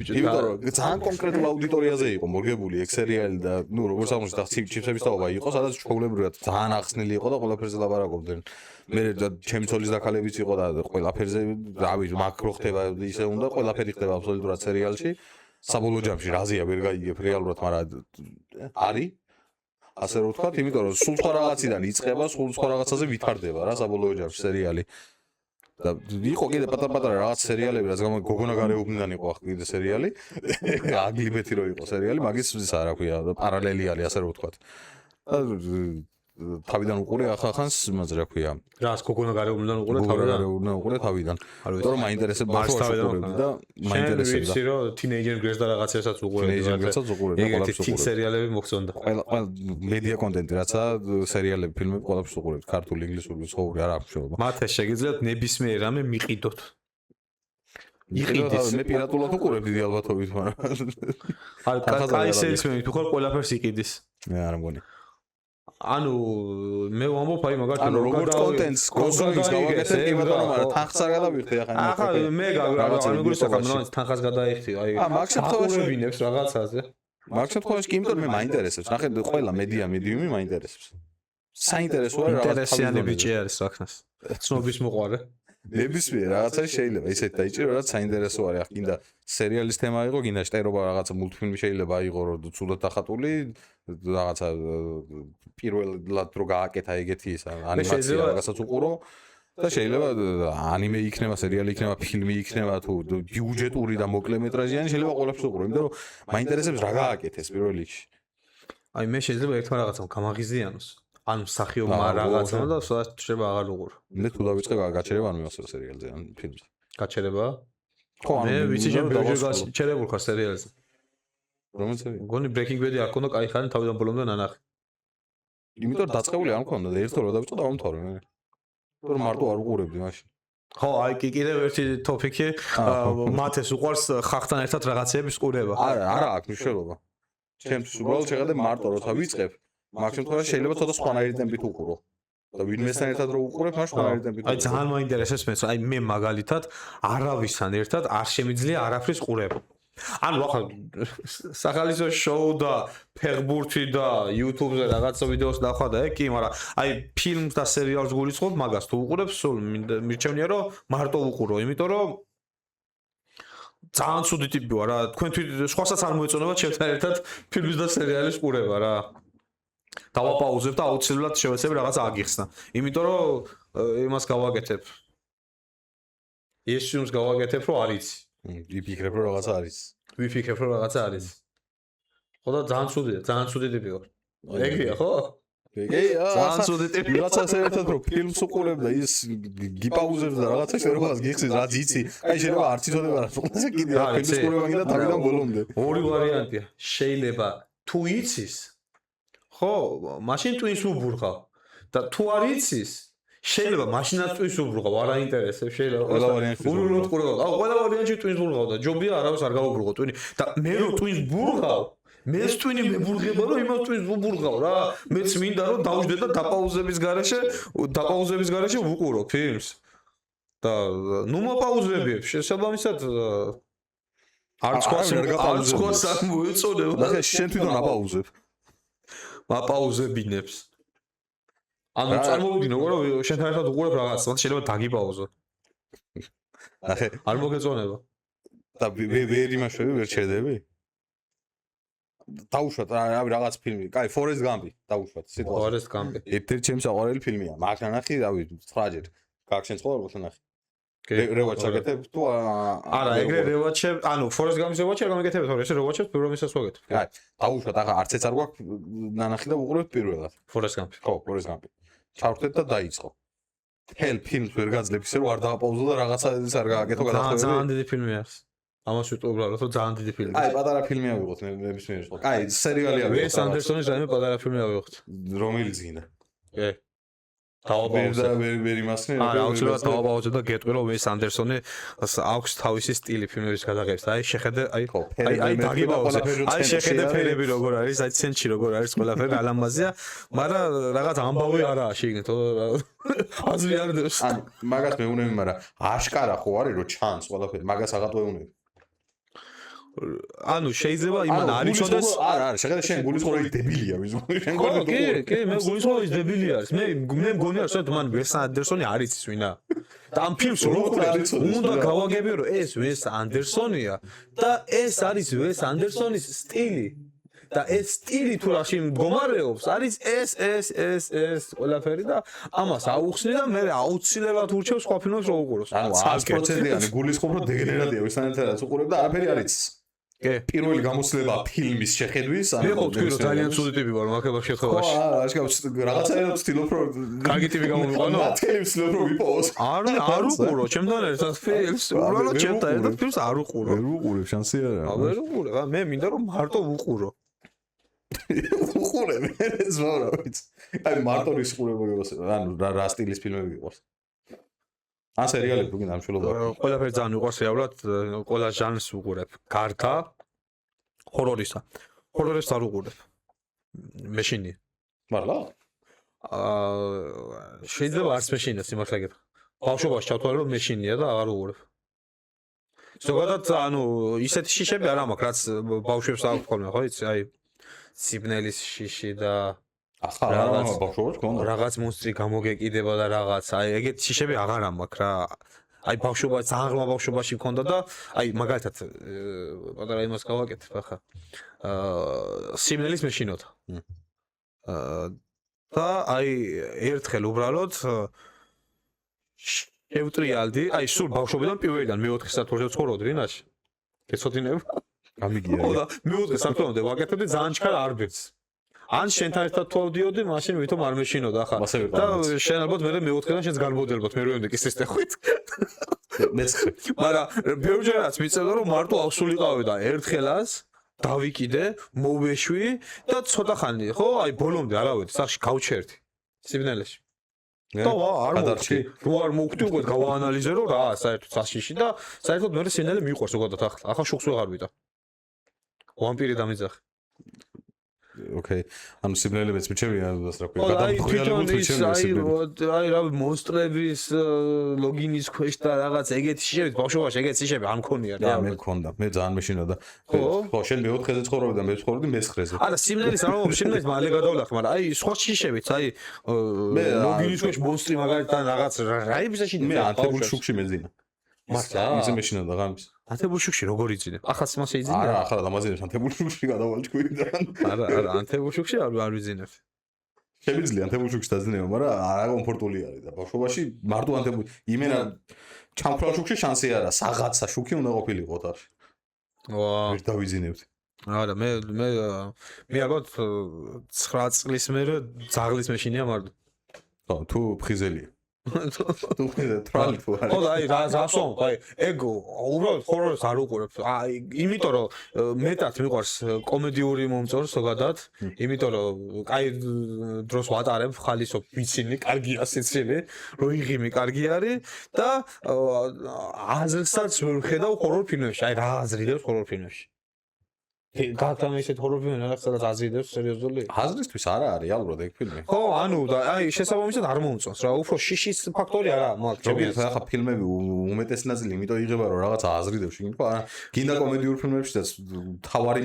იმიტომ რომ ძალიან კონკრეტულ აუდიტორიაზე იყო მორგებული ეგ სერიალი და ნუ როგორც აღმოჩნდა ჩიფსების თაობა იყო სადაც ჩვეულებრივად ძალიან ახსნილი იყო და ყველაფერზე ლაპარაკობდნენ მე ჩემი ცოლის დაქალებიც იყო და ყველაფერზე რავი მაკრო ხდება ისე უნდა ყველაფერი ხდება აბსოლუტურად სერიალში საბოლოო ჯამში რაზია ვერ გაიგებ რეალურად მაგრამ არის ასე რომ ვთქვათ იმიტომ რომ სულ სხვა რაღაციდან იწყება სულ სხვა რაღაცაზე ვითარდება რა საბოლოო ჯამში სერიალი და იყო კიდე პატარ-პატარა რაღაც სერიალები რაც გოგონა გარეუბნიდან იყო ახლა კიდე სერიალი აგლიბეთი რო იყო სერიალი მაგის რა ქვია პარალელი არის ასე რომ ვთქვათ თავიდან უყურე ახახანს იმაზე რა ქვია რას გოგონა გარეუბნიდან უყურე თავიდან რომ მაინტერესებს ბავშვი და მაინტერესებს ვიცი რომ თინეიჯერ გრეს და რაღაცასაც უყურებ ეგეთი თინ სერიალები მოგწონდა ყველა მედია კონტენტი რაცა სერიალები ფილმები ყველაფერს უყურებ ქართული ინგლისური ცხოვრება არ აქვს შეიძლება მათ ეს შეგიძლიათ ნებისმიერ რამე მიყიდოთ იყიდის მე პირადულად უყურებ დიდი ალბათობით მაგრამ აი სეისმენი თუ ხარ ყველაფერს იყიდის მე არ მგონი ანუ მე ვამბობ აი მაგათი როგორც კონტენტს კონსოლის გავაკეთე კი ბატონო მაგრამ თანხს არ გადავიხდი ახლა მე რაღაცა მეგულისაკამ რომ თანხას გადაიხდი აი მაგ შემთხვევაში ვინებს რაღაცაზე მაგ შემთხვევაში კი იმიტომ რომ მე მაინტერესებს ნახე ყველა მედიუმი მაინტერესებს საინტერესოა რა ინტერესიანი ბიჭი არის საქმეს ცნობის მოყარე ნებისმიერ რაღაცა შეიძლება ისეთ დაიჭირო რაც საინტერესო არის ახ გინდა სერიალის თემა იყო გინდა შტერობა რაღაცა მულტფილმი შეიძლება იყო რომ ცუდად დახატული რაღაცა პირველად რო გააკეთა ეგეთი ის ანიმაცია რაღაცაც უყურო და შეიძლება ანიმე იქნება სერიალი იქნება ფილმი იქნება თუ ბიუჯეტური და მოკლემეტრაჟიანი შეიძლება ყველაფერს უყურო იმიტომ რომ მაინტერესებს რა გააკეთეს პირველ რიგში აი მე შეიძლება ერთმა რაღაცამ გამაღიზიანოს ან მსახიობმა რაღაცა და შეიძლება აღარ უყურო. მე თუ დავიწყებ გაჩერება არ მივასწრო სერიალზე ან ფილმზე. გაჩერება? ხო, მე ვიცი რომ გაჩერებულ ხარ სერიალზე. რომელიც არის? გონი Breaking Bad-ი არ ქონდა კაი ხანი თავიდან ბოლომდე ნანახი. იმიტომ დაწყებული არ მქონდა და ერთო რა დავიწყო დავამთავრე მე. თორე მარტო არ უყურებდი მაშინ. ხო, აი კიდევ ერთი ტოპიკი მათ ეს უყვარს ხახთან ერთად რაღაცეების ყურება. არა აქვს მნიშვნელობა. ჩემთვის უბრალოდ შეხედე მარტო როცა ვიწყებ მაგ შემთხვევაში შეიძლება ცოტა სხვანაირი ტემპით უყურო. და ვინმესთან ერთად რო უყურებ, მაშ სხვანაირი ტემპით. აი ძალიან მაინტერესებს მე, აი მე მაგალითად არავისთან ერთად არ შემიძლია არაფრის ყურება. ანუ ახლა სახალისო შოუ და ფეხბურთი და YouTube-ზე რაღაცა ვიდეოს ნახვა და კი, მაგრამ აი ფილმს და სერიალს გულისხმობ მაგას თუ უყურებ, სულ მირჩევნია რომ მარტო უყურო, იმიტომ რომ ძალიან ცუდი ტიპი ვარ რა. თქვენ თვით სხვასაც არ მოეწონება ჩემთან ერთად ფილმის და სერიალის ყურება რა. დავაპაუზებ და აუცილებლად შევეცებ რაღაცა აგიხსნა. იმიტომ რომ იმას გავაკეთებ. ეს ფილმს გავაკეთებ რომ არის. ვიფიქრებ რომ რაღაცა არის. ვიფიქრებ რომ რაღაცა არის. ხო და ძალიან ცუდია, ძალიან ცუდი ტიპი ვარ. ეგრეა ხო? ძალიან ცუდი ტიპი. ვიღაცას ერთად რომ ფილმს უყურებ და ის გიპაუზებს და რაღაცა შეგებას გიხსნის რაც იცი. აი შეიძლება არც იცოდება რა. ყველაზე კიდე ფილმს უყურება კიდე თავიდან ბოლომდე. ორი ვარიანტია. შეიძლება თუ იცის, ხო, მაშინ twins უბურღავ. და თუ არ იცის, შეიძლება მაშინაც twins უბურღავ, არ აინტერესებს, შეიძლება ყველა ვარიანტი უბრალოდ ყურებ. ყველა ვარიანტი twins უბურღავ და ჯობია არავის არ გავუბრუღო twin. და მე რო twins ბურღავ, მეც twin მებურღება რომ იმას twins უბურღავ რა. მეც მინდა რომ დავждე და დაპაუზების გარეშე ვუყურო ფილმს. და ნუ მოპაუზებიებ, შესაბამისად არც ყოს არ მოეწოდება. და შენ თვითონ აპაუზებ. მაპაუზებინებს. ანუ წარმოვიდგინე რომ შენთან ერთად უყურებ რაღაც, მაგრამ შეიძლება დაგიპაუზო. ნახე, არ მოგეწონება. და ვერ იმაშვები, ვერ ჩერდები? დაუშვათ რაღაც ფილმი. კაი, Forrest Gump-ი დაუშვათ სიტყვაზე. Forrest Gump-ი. ერთ-ერთი ჩემი საყვარელი ფილმია. მაგრამ ნახე, რავი, 9 ჯერ. გაგშენ ცხოვრობ ნახე. რევაჩ აგეთებ თუ არა, ეგრე რევაჩებ, ანუ Forrest Gump-ის რევაჩი არ გამიგეთებთ, თორე ესე რევაჩებს პირველისას ვაგეთებ. კაი, დაუშვათ, ახლა არც ეც არ გვაქვს ნანახი და უყურებთ პირველად. Forrest Gump. ხო, Forrest Gump-ი. ჩავხვდეთ და დაიწყო. თელ ფილმს ვერ გაძლებ ისე რომ არ დააპაუზო და რაღაცა ის არ გააკეთო გადახდები. ძალიან დიდი ფილმი არის. ამას ვიტყვი უბრალოდ, რომ ძალიან დიდი ფილმი. აი, პატარა ფილმი ავიღოთ ნებისმიერ შემთხვევაში. კაი, სერიალი ავიღოთ. ვეს ანდერსონის რაიმე პატარა ფილმი ავიღოთ. რომელიც გინდა. კი. დავაპაუზე. ვერ იმასნე. არა, აუცილებლად დავაპაუზე და გეტყვი რომ ვეს ანდერსონი აქვს თავისი სტილი ფილმების გადაღების. აი, შეხედე, აი დაგიპაუზე. აი, შეხედე ფერები როგორ არის, აი ცენტრი როგორ არის, ყველაფერი ალამაზია, მაგრამ რაღაც ამბავი არაა შეგნით, აზრი არ დევს. ან მაგას მეუნები, მაგრამ აშკარა ხო არის რომ ჩანს ყველაფერი, მაგას აღარ ვეუნები. ანუ შეიძლება იმან არ იცოდეს არა შეხედე შენ გულისხმობ ის დებილია მის შენ გულისხმობ კი მე გულისხმობ ის დებილი არის მე მგონია რომ მან ვეს ანდერსონი არ იცის ვინა და ამ ფილმს უნდა გავაგებიო რომ ეს ვეს ანდერსონია და ეს არის ვეს ანდერსონის სტილი და ეს სტილი თუ რაში მდგომარეობს არის ეს ყველაფერი და ამას აუხსნი და მე აუცილებლად ურჩევ სხვა ფილმებს რო უყუროს ანუ 100%-იანი გულისხმობ რომ დეგენერატია ვისთანაც უყურებ და არაფერი არ იცის პირველი გამოცდილება ფილმის შეხედვის ანუ მე ხო თქვი რომ ძალიან ცუდი ტიპი ვარ მაგალითად შეხედვაში ხო არა აშკარად რაღაცაერად ვცდილობ რომ კარგი ტიპი გამომიყვანო მათელი ვცდილობ რომ ვიპოვოს არ უყურო ჩემთან ერთად ფილმს უბრალოდ ჩემთან ერთად ფილმს არ უყურო ვერ უყურებ შანსი არა ვერ უყურებ მე მინდა რომ მარტო ვუყურო უყურებ ეს ვარა ვიცი აი მარტო ის ყურება ანუ რა სტილის ფილმები გიყვარს ან სერიალები თუ გინდა ამშვილობა ყველაფერი ძალიან უყვარს რეალურად ყველა ჟანრს ვუყურებ გარდა ჰორორისა ჰორორებს არ ვუყურებ მეშინი მართლა შეიძლება არც მეშინია სიმართლე გითხრა ბავშვობაში ჩავთვალე რომ მეშინია და აღარ ვუყურებ ზოგადად ანუ ისეთი შიშები არ მაქვს რაც ბავშვებს აქვს ხოლმე ხო იცი აი სიბნელის შიში და ახლა ბავშვობაში ქონდა რაღაც მონსტრი გამოგეკიდება და რაღაც აი ეგეთ შიშები აღარ მაქვს რა აი ბავშვობაში ძალიან ღრმა ბავშვობაში მქონდა და აი მაგალითად პატარა იმას გავაკეთებ ახლა სიბნელის მეშინოთა და აი ერთხელ უბრალოდ შევტრიალდი აი სულ ბავშვობიდან პირველიდან მე-4 საათზე ცხოვრობდი რინაში გეცოდინებ გამიგია ხო და მე-4 საათამდე ვაკეთებდი ძალიან ჩქარ არბეთს ან შენთან ერთად თუ ავდიოდი მაშინ ვითომ არ მეშინოდა ახლა და შენ ალბათ მე მე-4-დან შენს განმოდელბოთ მე როემდე კი სისტეხვით მეცხრე მაგრამ ბევრჯერაც მიწევდა რომ მარტო ავსულიყავი და ერთხელაც დავიკიდე მოვეშვი და ცოტა ხანი ხო აი ბოლომდე არავითარ სახში გავჩერდი სიბნელეში და არ მოვხდი რო არ მოვხდი უკვე გავაანალიზე რომ რა საერთოდ სახში და საერთოდ მე სინელი მიყვარს ზოგადად ახლა შოქს ვეღარ ვიდა ვამპირი დამიძახე ოკეი ანუ სიბნელებიც მიჩემია რას რა ქვია გადამხდარებულ მიჩემია აი რა მონსტრების ლოგინის ქვეშ და რაღაც ეგეთი შიშები ბავშვობაში ეგეთი შიშები არ მქონია რა მე მქონდა მე ძალიან მეშინოდა ხო შენ მე-4-ზე ცხოვრობდი და მე ვცხოვრობდი მე-9-ზე არა სიბნელის არ მომწ სიბნელის მალე გადავლახ მაგრამ აი სხვა შიშებიც აი ლოგინის ქვეშ მონსტრი მაგალითად რაღაც რა იბისაში მე ანთებულ შუქში მეძინა მართლა ისე მეშინოდა ღამის ანთებულ შუქში როგორ იწინებ ახაც მას ეძინა არა ახლა დამაზინებს ანთებულ შუქში გადავალ ჭკვიდან არა ანთებულ შუქში არ ვიძინებ შემიძლია ანთებულ შუქში დაძინება მაგრამ არა კომფორტული არის და ბავშვობაში მარტო ანთებულ იმენა ჩამქრალ შუქში შანსი არა საღაცა შუქი უნდა ყოფილიყო თავს ვა ვერ დავიძინებთ არა მე ალბათ 9 წლის მერე ძაღლის მეშინია მარტო ხო თუ ფხიზელია თუ ტრალი თუ არის ხო და აი რასვამ აი ეგ უბრალოდ ჰორორს არ უყურებ აი იმიტომ რომ მეტად მიყვარს კომედიური მომწონს ზოგადად იმიტომ რომ აი დროს ვატარებ ხალისო ვიცინი კარგია სიცილი რო იღიმი კარგი არის და აზრსაც ვერ ხედავ ჰორორ ფილმებში აი რა აზრიდებს ჰორორ ფილმებში გაგთან ისეთ ჰორორ ფილმი რაღაცა აზრიდებს სერიოზული აზრისთვის არა არის რეალურად ეგ ფილმი ხო ანუ და აი შესაბამისად არ მომწონს რა უფრო შიშის ფაქტორი არა მაგ ზოგადად ახლა ფილმები უმეტესი ნაწილი იმიტომ იღება რომ რაღაცა აზრიდებს შეგინო არა გინდა კომედიურ ფილმებშიც თავარი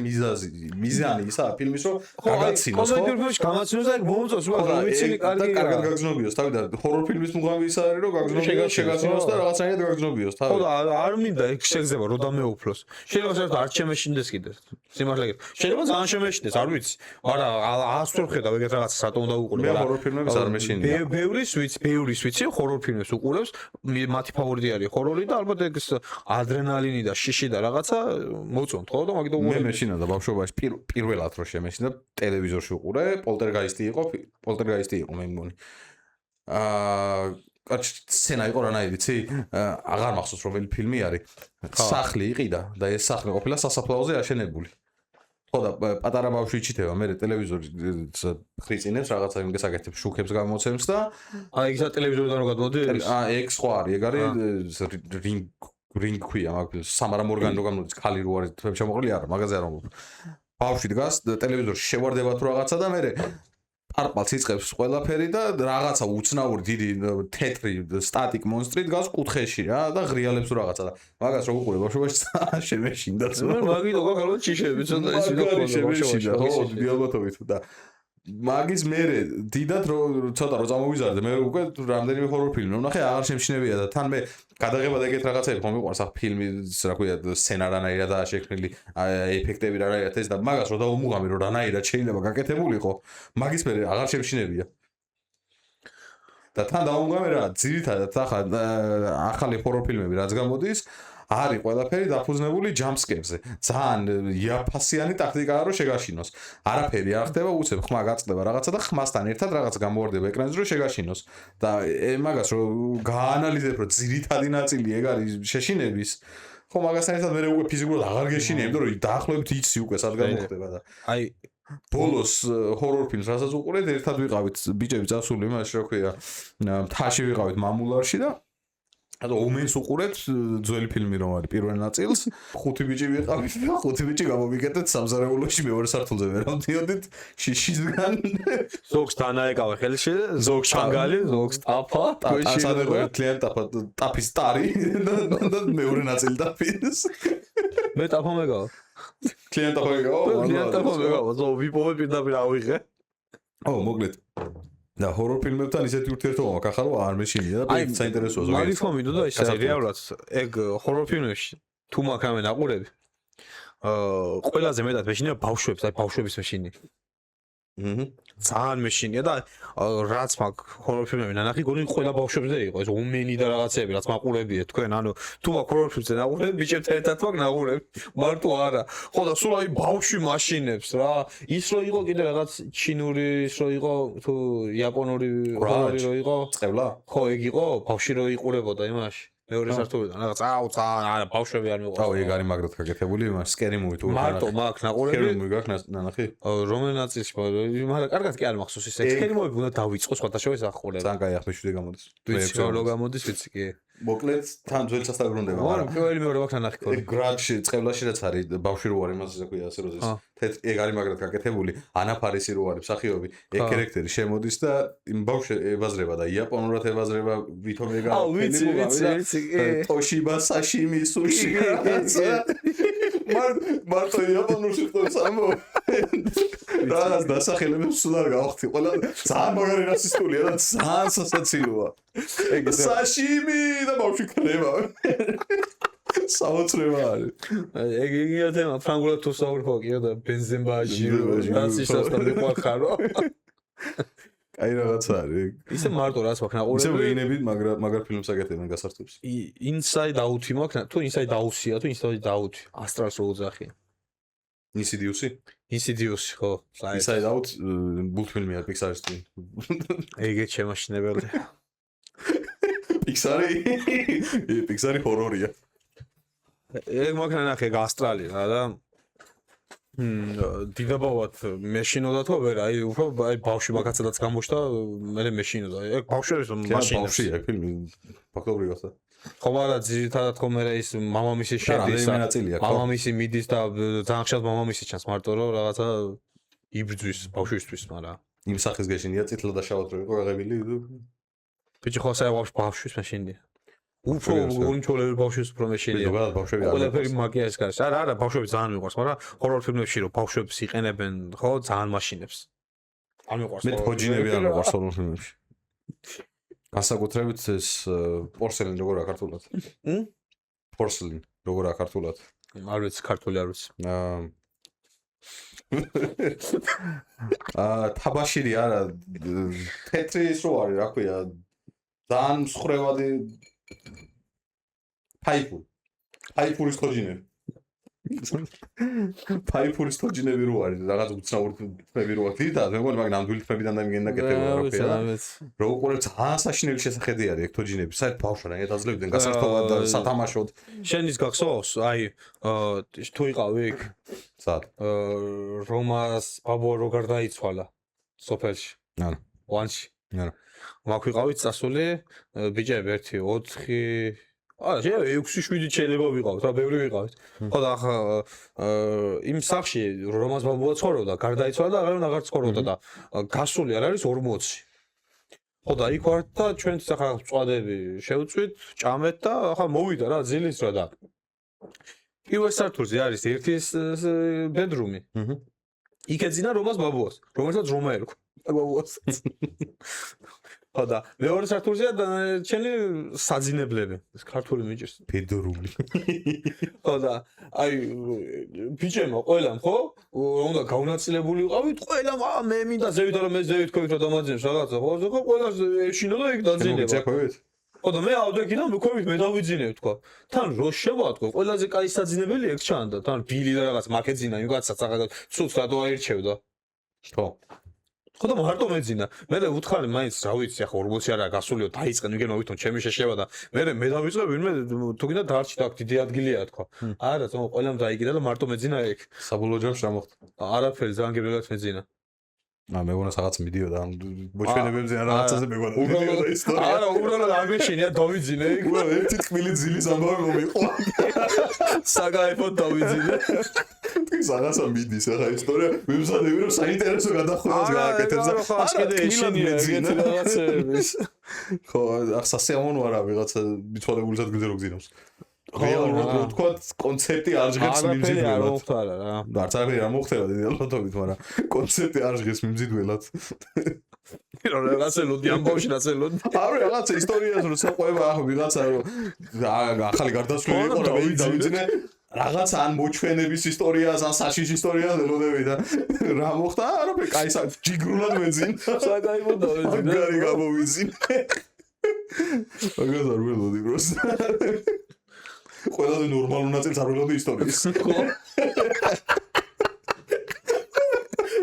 მიზანი ისა ფილმის რომ გაგაცინოს ხო კომედიურ ფილმებში გამაცინოს და მომწონს უბრალოდ ვიცინი კარგი კარგად გაგზნობიოს თავიდან ჰორორ ფილმის მუღამი ის არის რომ გაგზნობიოს შეგაცინოს და რაღაცნაირად გაგზნობიოს ხო და არ მინდა ეგ შეგზება რომ დამეუფლოს შეიძლება საერთოდ არ შემეშინდეს კიდე სიმართლე გითხრა შეიძლება ძალიან შემეშინდეს არ ვიცი მაგრამ ას ვერ ხედავ ეგეთ რაღაცას რატომ უნდა უყურებ მე ჰორორ ფილმებს არ მეშინია ბევრის ვიცი ჰორორ ფილმებს უყურებს მათი ფავორიტი არის ჰორორი და ალბათ ეგ ადრენალინი და შიში და რაღაცა მოწონთ ხო და მაგით მე მეშინა და ბავშვობაში პირველად რო შემეშინა ტელევიზორში უყურე პოლტერგაისტი იყო მე მგონი სცენა იყო რანაირი იცი აღარ მახსოვს რომელი ფილმი არის სახლი იყიდა და ეს სახლი ყოფილა სასაფლაოზე აშენებული ხო და პატარა ბავშვი იჩიტება მე ტელევიზორი ხრიწინებს რაღაცა იმას აკეთებს შუქებს გამოცემს და აი ისა ტელევიზორიდან რო გადმოდი ეგ სხვა არის ეგ არის რინგ ქვია მაგ სამარა მორგანი რო გამოდის ხალი რო არის თვე შემოყრილი არა მაგაზე არ ამბობ ბავშვი დგას ტელევიზორში შევარდება თუ რაღაცა და მე პარპალს იწყებს ყველაფერი და რაღაცა უცნაური დიდი თეთრი სტატიკ მონსტრი დგას კუთხეში რა და ღრიალებს რაღაცა და მაგას რო უყურე ბავშვობაში შემეშინდა მაგიტო გაგალოთ ჭიშები ცოტა ის შემეშინდა ხო დიდი ალბათობით და მაგის მერე დიდად რო ცოტა რო წამოვიზარდე მე უკვე რამდენიმე ჰორორ ფილმი ვნახე აღარ შემშინებია და თან მე გადაღება და ეგეთ რაღაცები ხომ მიყვარს ახ ფილმის რა ქვია სცენარანაირად და შექმნილი ეფექტები რანაირად ეს და მაგას რო დავუმუღამი რომ რანაირად შეიძლება გაკეთებულიყო მაგის მერე აღარ შემშინებია და თან დავუმუღამი რა ძირითადად ახლა ახალი ჰორორ ფილმები რაც გამოდის არის ყველაფერი დაფუძნებული ჯამპსკერზე. ძალიან იაფასიანი ტაქტიკაა რომ შეგაშინოს. არაფერი არ ხდება, უცებ ხმა გაწდება რაღაცა და ხმასთან ერთად რაღაც გამოვარდება ეკრანზე რომ შეგაშინოს. და მაგას რომ გაანალიზებ რომ ძირითადი ნაწილი ეგ არის შეშინების, ხო მაგასთან ერთად მე უკვე ფიზიკურად აღარ გეშინია, იმიტომ რომ დაახლოებით იცი უკვე სად გამოხდება და აი ბოლოს ჰორორ ფილმს რასაც უყურეთ, ერთად ვიყავით ბიჭები წასული მაშინ რა ქვია, მთაში ვიყავით მამულარში და ანუ ომენს უყურეთ ძველი ფილმი რომ არის პირველ ნაწილს ხუთი ბიჭი ვიყავით და ხუთი ბიჭი გამოვიკეთეთ სამზარეულოში მეორე სართულზე ვერა მდიოდით შიშისგან ზოგს თანაეკავა ხელში ზოგს ჩანგალი ზოგს ტაფა ასადე ერთლიან ტაფა ტაფის ტარი და მეორე ნაწილი ტაფის მე ტაფა მეგავა კლიენტა მეგავა ზო ვიპოვე პირდაპირ ავიღე ო მოკლედ და ჰორორ ფილმებთან ისეთი ურთიერთობა მაქვს ახლა რომ არ მეშინია და მე საინტერესოა ზოგადად მაგის ხომიდო და ისე რეალურად ეგ ჰორორ ფილმებში თუ მაქვს ამე ნაყურები ყველაზე მეტად მეშინია ბავშვებს აი ბავშვების მეშინია ძალიან მეშინია და რაც მაქვს ჰორორ ფილმები ნანახი გონი ყველა ბავშვებზე იყო ეს ომენი და რაღაცები რაც მაყურებია თქვენ ანუ თუ მაქვს ჰორორ ფილმზე ნაყურები ბიჭებთან ერთად მაქვს ნაყურები მარტო არა ხო და სულ აი ბავშვი მაშინებს რა ის რო იყო კიდე რაღაც ჩინური ის რო იყო თუ იაპონური ჰორორი რო იყო წევლა ხო ეგ იყო ბავშვი რო იყურებოდა იმაში მეორე სართულიდან რაღაც აუ ძალიან არა ბავშვები არ მიყვარს აუ ეგ არის მაგრად გაკეთებული იმას სკერი მუვი თუ მარტო მაქვს ნაყურები სკერი მუვი გაქვს ნანახი რომელ ნაწილში მაგრამ კარგად კი არ მახსოვს ის სკერი მუვი უნდა დავიწყო სხვადასხვა ახურები ძალიან კაი ახლა შვიდე გამოდის ვიცი რომ გამოდის ვიცი კი მოკლედ თან ძველსაც დაბრუნდება მაგრამ პირველი მეორე მაქვს ნანახი ეგ გრადში წევლაში რაც არის ბავშვი რო არის იმას ზექვია ასე რომ ეს ეგ არის მაგრად გაკეთებული ანაფარისი რო არის მსახიობი ეგ ქარაქტერი შემოდის და იმ ბავშვს ებაზრება და იაპონურად ებაზრება ვითომ ეგ აუ ვიცი ტოშიბა საშიმი სუში მარტო იაპონურში ხტოს ამო რაღაც დასახელებებს სულ არ გავხდი ყველა ძალიან მაგარი რასისტულია და ძალიან სასაცილოა ეგ საშიმი და ბავშვი ქრება საოცრება არის ეგ იგია თემა ფრანგულად თუ საუბრობ კიდე და ბენზინბაჟი რასისტას და მიყარხარო აი რაღაცა არის ისე მარტო რაც მაქვს ნაყურები ისე ვინები მაგარ ფილმს აკეთებენ გასართობს Inside Out-ი მაქვს თუ Inside Out-ია თუ Inside Out Astral-ს რო უძახია Insidious ხო Inside Out მულტფილმია Pixar-ის თუ ეგეც შემაშინებელი Pixar-ი ჰორორია. ეგ მაგნა ნახე გასტრალია და დიდებავად მეშინოდა თუ ვერ აი უფრო აი ბავშვი მაგაცადაც გამოჩნდა მე მეშინოდა ეგ ბავშვების მაშინას ბავშვია ფილმი ფაქტობრივად. ხო მაგრამ ძირითადად ხომ მე ის მამამისი შედის მამამისი მიდის და ძალიან ხშირად მამამისი ჩანს მარტო რომ რაღაცა იბრძვის ბავშვისთვის მაგრამ იმ სახის გეშინია წითლად და შავად რო იყო აღებილი ბიჭი ხო საერთოდ ბავშვის მეშინია უფრო უნჩოლები ბავშვის უფრო მეშინია ზოგადად ბავშვები ყველაფერი მაგიას გარს არა ბავშვები ძალიან მიყვარს მაგრამ ჰორორ ფილმებში რომ ბავშვებს იყენებენ ხო ძალიან მაშინებს არ მიყვარს მე თოჯინები არ მიყვარს ჰორორ ფილმებში განსაკუთრებით ეს პორსელინ როგორია ქართულად პორსელინ როგორია ქართულად არ ვიცი ქართული არ ვიცი თაბაშირი არა თეთრი ის რო არის რა ქვია ძალიან მსხრევადი ფაიფურის თოჯინები ფაიფურის თოჯინები რო არის რაღაც უცნაური თმები რო აქვს და მე მგონი მაგ ნამდვილი თმებიდან დამიგენდა კეთება რა ქვია რო უყურებ ძალიან საშინელი შესახედი არის ეგ თოჯინები საერთოდ ბავშვად ედაძლებდნენ გასართობად და სათამაშოდ შენის გახსოვს აი თუ იყავი იქ სად რომას ბაბო როგორ დაიცვალა სოფელში არა ვანში არა მაგ ვიყავით წასული ბიჭები 1 4 არა შეიძლება 6-7 შეიძლება ვიყავთ რა ბევრი ვიყავით ხო და ახლა იმ სახში რომას ბაბუა ცხოვრობდა გარდაიცვალა და აღარ ცხოვრობდა და გასული არ არის 40 ხო და იქ ვართ და ჩვენც ახლა წვადები შევწვით ჭამეთ და ახლა მოვიდა რა ძილის რა და პირველ სართულზე არის ერთის ბედრუმი იქ ეძინა რომას ბაბუას რომელსაც რომა ერქვა ბაბუას ხო და მეორე სართულზეა ჩენი საძინებლები ეს ქართული მიჭირს ბედრუმი ხო და აი ბიჭებმა ყველამ ხო უნდა გაუნაწილებული ვიყავით ყველამ მე მინდა ზევით რომ მე ზევით ხვევით რომ დამაძინებს რაღაცა ხო ყველას ეშინო და იქ დაძინება ხო და მე ავდექი და მექვევით მე დავიძინებ თქვა თან რო შევა თქვა ყველაზე კაი საძინებელი ეგ ჩანდა თან ბილი და რაღაც მაკეძინა ვიღაცაც აღარ ცუც რატო აირჩევდა ხო ხო და მარტო მეძინა მე უთხარი მაინც რა ვიცი ახლა 40 არა გასულიო დაიწყენ ვიგენ მოვითონ ჩემი შეშევა და მე დავიწყე ვინმე თუ გინდა დარჩი და დიდი ადგილია თქვა არა თო ყველამ დაიგიდა და მარტო მეძინა ეგ საბოლოო ჯამში რა მოხდა არაფერი ძალიან გერილად მეძინა მეგონა რაღაც მიდიოდა ამ მოჩვენებებზე რაღაცაზე მეგონა მიდიოდა ისტორია არა უბრალოდ აგეშინია დავიძინე იქ უბრალოდ ერთი თქმილი ძილის ამბავი მომიყვა საგაიფოდ დავიძინე ის რაღაცა მიდის ახლა ისტორია ვიმზადები რომ საინტერესო გადახვევას გააკეთებს და არა ეშინია ეგეთი რაღაცების ხო ახლა სიამოვნო არა ვიღაცა მიცვალებულის ადგილზე რო გძინავს რეალურად რო თქვა კონცეპტი არ ჟღერს მიმზიდველად არც არ მოხდება დიდი ალბათობით მაგრამ კონცეპტი არ ჟღერს მიმზიდველად რომ რაღაცა ლოდი ამბავში რაღაცა ლოდი არა რაღაცა ისტორიას რო საყვება ახლა ვიღაცა ახალი გარდაცვლილი იყო რა დავიძინე რაღაცა ან მოჩვენების ისტორიას ან საშიში ისტორიას ელოდები და რა მოხდა არაფერი კაი ჯიგრულად მეძინ საგაიფოდ დავიძინე აგარი გამოვიძინე აგარ არ ველოდი როს ყველაზე ნორმალურ ნაწილს არ ველოდი ისტორიის ხო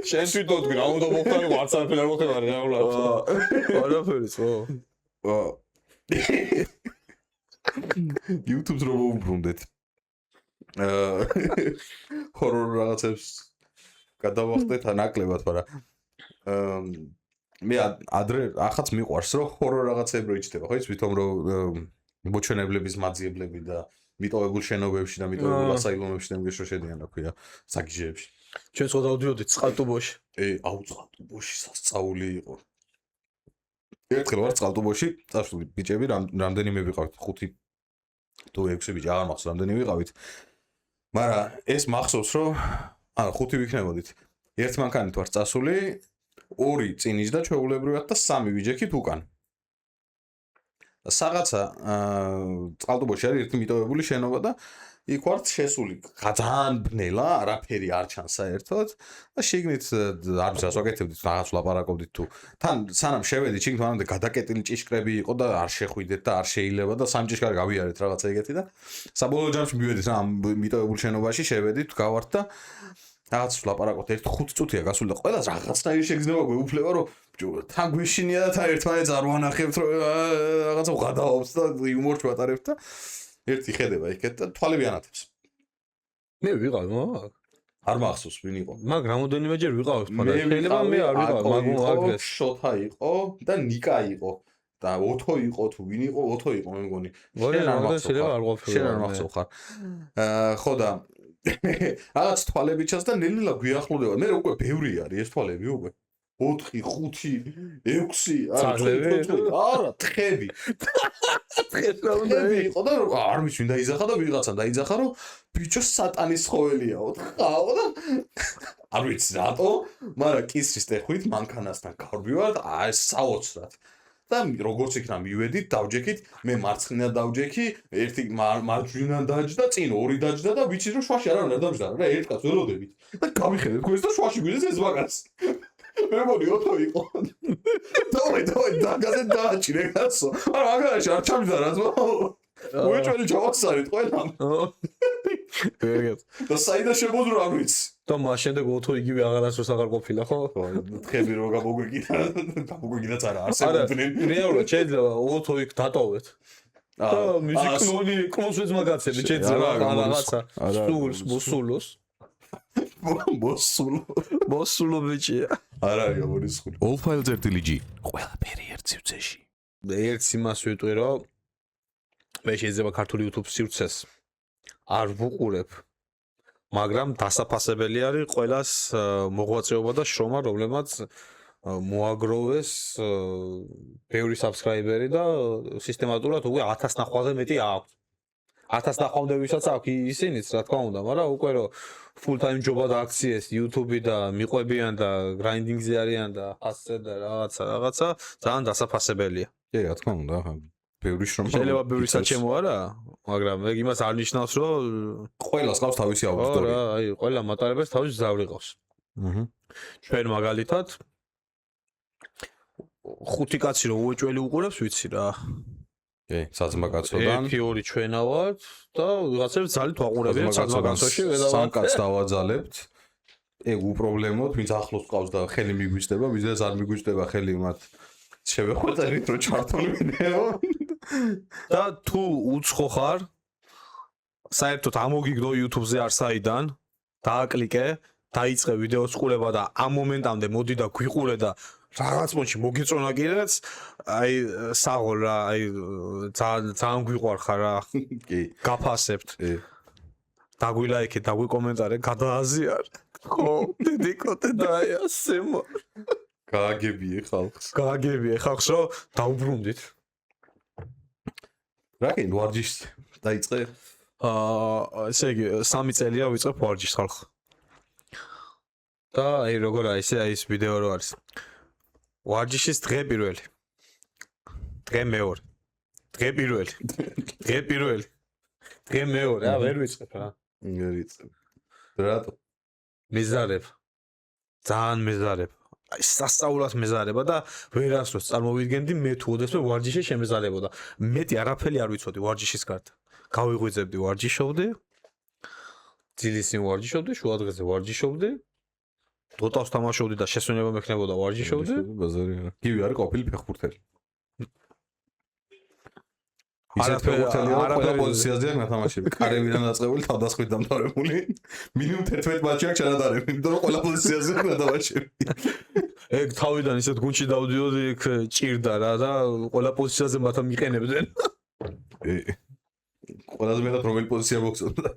შენ თვითონ რა უნდა მოხდარიყო არც არაფერი არ მოხდება რეალურად არაფერი ხო YouTube-ს რომ ვუბრუნდეთ ჰორორ რაღაცებს გადავახდეთ ანაკლებად მაგრამ მე ადრე ახაც მიყვარს რომ ჰორორ რაღაცები რო იჭდება ხო იცით თვითონ რომ მოჩვენებლების მაძიებლები და მიტოვებულ შენობებში და მიტოვებულ ასაილომებში და მგეშო შედიან რა ქვია საგიჟეებში ჩვენ სხვა დავდიოდით წყალტუბოში აუ წყალტუბოში სასწაული იყო ერთხელ ვარ წყალტუბოში წავშდი ბიჭები რამდენიმე ვიყავით 5 თუ 6 ბიჭი აღარ მახსოვს რამდენი ვიყავით მაგრამ ეს მახსოვს რომ 5 ვიქნებოდით ერთ მანქანით ვარ წასული 2 წინის და ჩვეულებრივად და 3 ვიჯექით უკან საღაცა წყალტუბოში არის ერთი მიტოვებული შენობა და იქ ვართ შესული ძალიან ბნელა არაფერი არ ჩანს საერთოდ და შიგნით არ ვიცი რას ვაკეთებდით რაღაც ვლაპარაკობდით თუ თან სანამ შევედით შიგნით მანამდე გადაკეტილი ჭიშკრები იყო და არ შეხვიდეთ და არ შეიძლება და სამ ჭიშკარი გავიარეთ რაღაცა ეგეთი და საბოლოო ჯამში მივედით რა ამ მიტოვებულ შენობაში შევედით გავართ და რაღაც ვლაპარაკობთ, ერთ 5 წუთია გასული და ყველა რაღაცნაირი შეგრძნება გვეუფლება, რომ თან გვეშინია და თან ერთმანეთს არ ვანახებთ, რომ რაღაცა ვღადაობს და იუმორს ვატარებთ და ერთი ხედება იქეთ და თვალები ანათებს. მე ვიყავ, არ მახსოვს ვინ იყო. მაგ რამოდენიმეჯერ ვიყავ, შეიძლება მე არ ვიყავ, მაგ შოთა იყო და ნიკა იყო. და ოთო იყო თუ ვინ იყო, ოთო იყო მე მგონი. შეიძლება არ ყოფილი. შენ არ მახსოვ ხარ. ხო და რაღაც თვალები ჩანს და ნელ-ნელა გვიახლოვდება. მე უკვე ბევრი არის ეს თვალები უკვე. 4, 5, 6, არა, თხები. თხები იყო და არ ვიცი ვინ დაიძახა და ვიღაცამ დაიძახა რომ ბიჭო სატანის ხოველია 4 და არ ვიცი რატო, მაგრამ კისრის ტეხვით მანქანასთან გავდივარ და აი საოცრად. და როგორც იქნა მივედით, დავჯექით, მე მარცხნიდან დავჯექი, ერთი მარჯვნიდან დაჯდა, წინ ორი დაჯდა და ვიცი რომ შვაში არ დამჯდა, რა ერთ კაცს ველოდებით. და გავიხედეთ გვერდს და შვაში გვიდეს ეს მაგას. მე მგონი ოთო იყო. დავай, დაგაზე დააჭირე კაცო. არა, მაგაში არ ჩამჯდა რაც უეჭველი ჩავასარით ყველამ. ეგეთ. და საიდან შემოძრა არ ვიცი. და მას შემდეგ ოთო იგივე აღარასდროს აღარ ყოფილა, ხო? თხები რო გამოგვიგინაც არა არსებობდნენ. რეალურად შეიძლება ოთო იქ დატოვეთ. და მისი კლონს მაგაცები შეიძლება რაღაცა მოსულოს. მოსულო ბიჭია. არ არის ამორი სულ. All files RTLG ყველაფერი ერთ სივრცეში. ერთს იმას ვიტყვი, რომ მე შეიძლება ქართული YouTube სივრცეს არ ვუყურებ, მაგრამ დასაფასებელი არის ყველას მოღვაწეობა და შრომა, რომლებმაც მოაგროვეს ბევრი subscriber-ი და სისტემატურად უკვე 1000 ნახვაზე მეტი აქვს. 1000 ნახვამდე ვისაც აქვს ისინიც, რა თქმა უნდა, მაგრამ უკვე რომ full time job-ად აქციეს YouTube-ი და მიყვებიან და grinding-ზე არიან და ასე და რაღაცა ძალიან დასაფასებელია. კი, რა თქმა უნდა, ბევრი შრომა. შეიძლება ბევრი საჩემო არა, მაგრამ ეგ იმას არ ნიშნავს, რომ ყველას ყავს თავისი აუდიტორია. რა, აი, ყველა მატარებელს თავის ზავრი ყავს. ჩვენ მაგალითად 5 კაცი რო უეჭველი უყურებს, ვიცი რა. კი, საძმაკაცოდან 1-2 ჩვენა ვართ და ვიღაცებს ძალით ვაყურებთ საძმაკაცოში, სამ კაცს დავაძალებთ. ეგ უპრობლემოდ, ვინც ახლოს ყავს და ხელი მიგვიჭდება, ვიზას არ მიგვიჭდება ხელი მათ შევეხვეწერით რომ ჩართული ვიდეო. და თუ უცხო ხარ, საერთოდ ამოგიგდო YouTube-ზე არსაიდან, დააკლიკე, დაიწყე ვიდეოს ყურება და ამ მომენტამდე მოდი და გვიყურე და რაღაც მომენტში მოგიწონა კიდეც, აი საღოლ რა, აი ძალიან გვიყვარხარ რა. კი. გაფასებთ. დაგვილაიქე, დაგვიკომენტარე, გადააზიარ. ხო, დედიკოტე და აი ასე მო. გააგებიე ხალხს. გააგებიე ხალხს, რომ დაუბრუნდით. რა კი, ვარჯიშს დაიწყე? ესე იგი 3 წელია ვიწყებ ვარჯიშს ხალხ. და აი როგორ არის ეს ვიდეო რო არის. ვარჯიშის დღე პირველი. დღე მეორე. დღე პირველი. დღე პირველი. დღე მეორე, ვერ ვიწყებ რა. ვერ ვიწყებ. რატო? მეზარებ. ძალიან მეზარებ. აი სასწაულად მეზარება და ვერასდროს წარმოვიდგენდი მე თუ ოდესმე ვარჯიში შემეზარებოდა. მეტი არაფერი არ ვიცოდი ვარჯიშის გარდა. გავიღვიძებდი ვარჯიშობდი. ძილის წინ ვარჯიშობდი, შუა დღეზე ვარჯიშობდი. დოტავს თამაშობდი და შესვენება მექნებოდა ვარჯიშობდი. ბაზარი არა. გივი არის ყოფილი ფეხბურთელი. ისეთ ფეხბურთელია, ყველა პოზიციაზე აქვს ნათამაშები. კარებიდან დაწყებული, თავდასხმით დამთავრებული. მინიმუმ 11 მატჩი აქვს ჩანადარები, იმიტომ რომ ყველა პოზიციაზე აქვს ნათამაშები. ეგ თავიდან ისეთ გუნდში დავდიოდი, იქ ჭირდა რა და ყველა პოზიციაზე მათ მიყენებდნენ. ყველაზე მეტად რომელი პოზიცია მოგწონდა?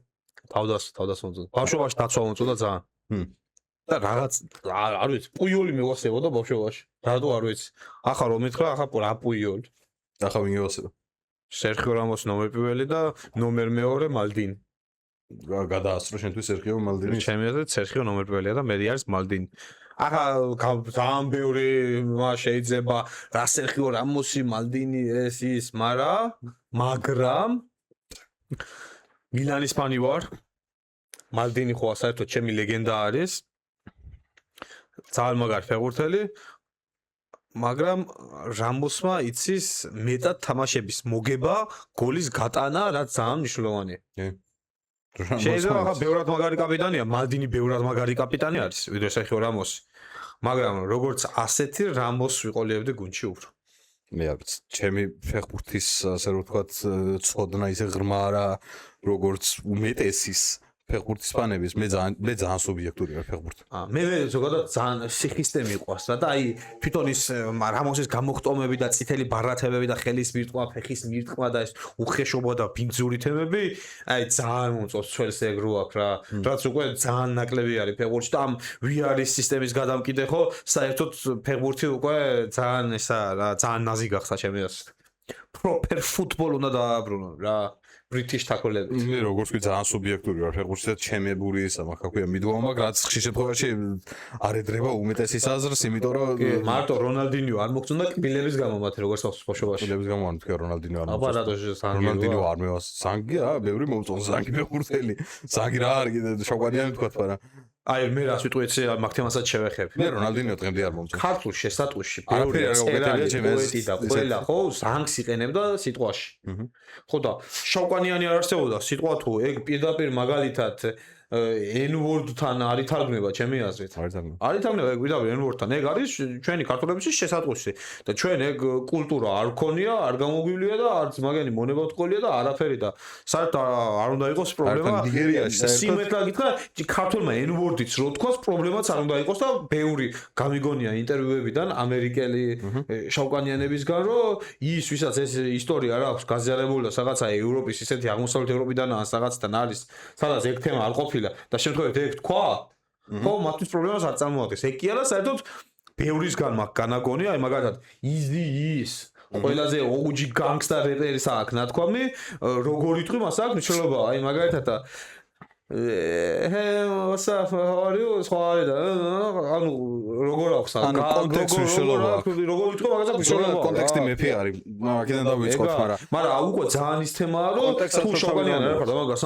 თავდასხმაზე. ბავშვობაში დაცვა მომწონდა ძალიან. და რაღაც არ ვიცი, პუიოლი მევასებოდა ბავშვობაში. რატო არ ვიცი. ახლა რომ მითხრა, ახლა რა პუიოლი. ახლა ვინ ევასება? სერხიო რამოს ნომერ პირველი და ნომერ მეორე მალდინი. გადაასწრო შენთვის სერხიო მალდინი? ჩემი აზრით სერხიო ნომერ პირველია და მერი არის მალდინი. ახლა ძალიან ბევრი შეიძლება რა სერხიო რამოსი მალდინი ეს ის, მაგრამ მილანის ფანი ვარ. მალდინი ხო საერთოდ ჩემი ლეგენდა არის. ძალიან მაგარი ფეხბურთელი. მაგრამ რამოსმა იცის მეტად თამაშების მოგება, გოლის გატანა, რაც ძალიან მნიშვნელოვანია. შეიძლება ახლა ბევრად მაგარი კაპიტანია, მალდინი ბევრად მაგარი კაპიტანი არის, ვიდრე სერხიო რამოსი. მაგრამ როგორც ასეთი რამოს ვიყოლიებდი გუნდში უფრო. მე არ ვიცი, ჩემი ფეხბურთის ასე რომ ვთქვათ, ცოდნა ისე ღრმა არა, როგორც უმეტესის ფეხბურთის ფანების, მე ძალიან სუბიექტური ვარ ფეხბურთი. მე ზოგადად ძალიან სიხისტე მიყვარს და აი თვითონ ის რამოსის გამოხტომები და წითელი ბარათებები და ხელის მირტყმა, ფეხის მირტყმა და ეს უხეშობა და ბინძური თემები, აი ძალიან მომწონს ცველს ეგ რო აქვს რა, რაც უკვე ძალიან ნაკლები არის ფეხბურთში და ამ VR-ის სისტემის გადამკიდე ხო, საერთოდ ფეხბურთი უკვე ძალიან ესა რა, ძალიან ნაზი გახსა ჩემი აზრით. Proper football უნდა დააბრუნონ რა. British თაკოლებით. მე როგორც კი ძალიან სუბიექტური ვარ ფეხბურთში და ჩემებული ისა მაგაქვია მიდგომა, მაგრამ რაც ხშირ შემთხვევაში არ ედრება უმეტესის აზრს, იმიტომ რომ მარტო რონალდინიო არ მოგწონდა კბილების გამო მათ როგორც აქვს ბავშვობაში. კბილების გამო არ თქვა რონალდინიო არ აბა რატო რონალდინიო არ მევას ზანგი რა, ბევრი მომწონს ზანგი ფეხბურთელი. ზანგი რა არის კიდე შოკვანიანი თქვა რა. აი მე რას ვიტყვი ეცე მაგ თემასაც შევეხებ. მე რონალდინიო დღემდე არ მომწონს. ქართულ შესატყვში არაფერი არ გაუკეთებია ჩემს და ყველა ხო ზანგს იყენებდა სიტყვაში. ხო და შავკანიანი არ არსებობდა სიტყვა თუ ეგ პირდაპირ მაგალითად N-word-თან არ ითარგმნება ჩემი აზრით. არ ითარგმნება ეგ პირდაპირ N-word-თან. ეგ არის ჩვენი ქართველების შესატყვისი და ჩვენ ეგ კულტურა არ ქონია, არ გამოგვივლია და არც მაგენი მონება თქოლია და არაფერი და საერთოდ არ უნდა იყოს პრობლემა. სიმეთლა გითხრა, ქართველმა N-word-იც რო თქვას, პრობლემაც არ უნდა იყოს და ბევრი გამიგონია ინტერვიუებიდან ამერიკელი შავკანიანებისგან, რომ ის ვისაც ეს ისტორია რა აქვს გაზიარებული და რაღაცა ევროპის ისეთი აღმოსავლეთ ევროპიდანაა რაღაცთან არის, სადაც ეგ თემა არ ყოფილა და შემთხვევით ეგ თქვა, ხო, მათთვის პრობლემას არ წარმოადგენს. ეგ კი არა, საერთოდ ბევრისგან მაქვს განაგონი, აი მაგალითად Eazy-ის ყველაზე OG gangster რეპერის აქვს ნათქვამი, როგორ იტყვი მას აქვს მნიშვნელობა, აი მაგალითად what's up, how are you? სხვა და ანუ როგორ აქვს ანუ კონტექსტი მნიშვნელობა აქვს. როგორ იტყვი მაგასაც მნიშვნელობა. კონტექსტი მეფე არის. მაგიდან დავიწყოთ, მაგრამ უკვე ძალიან ის თემაა, რომ თუ შავკანიანი არ ხარ და მაგას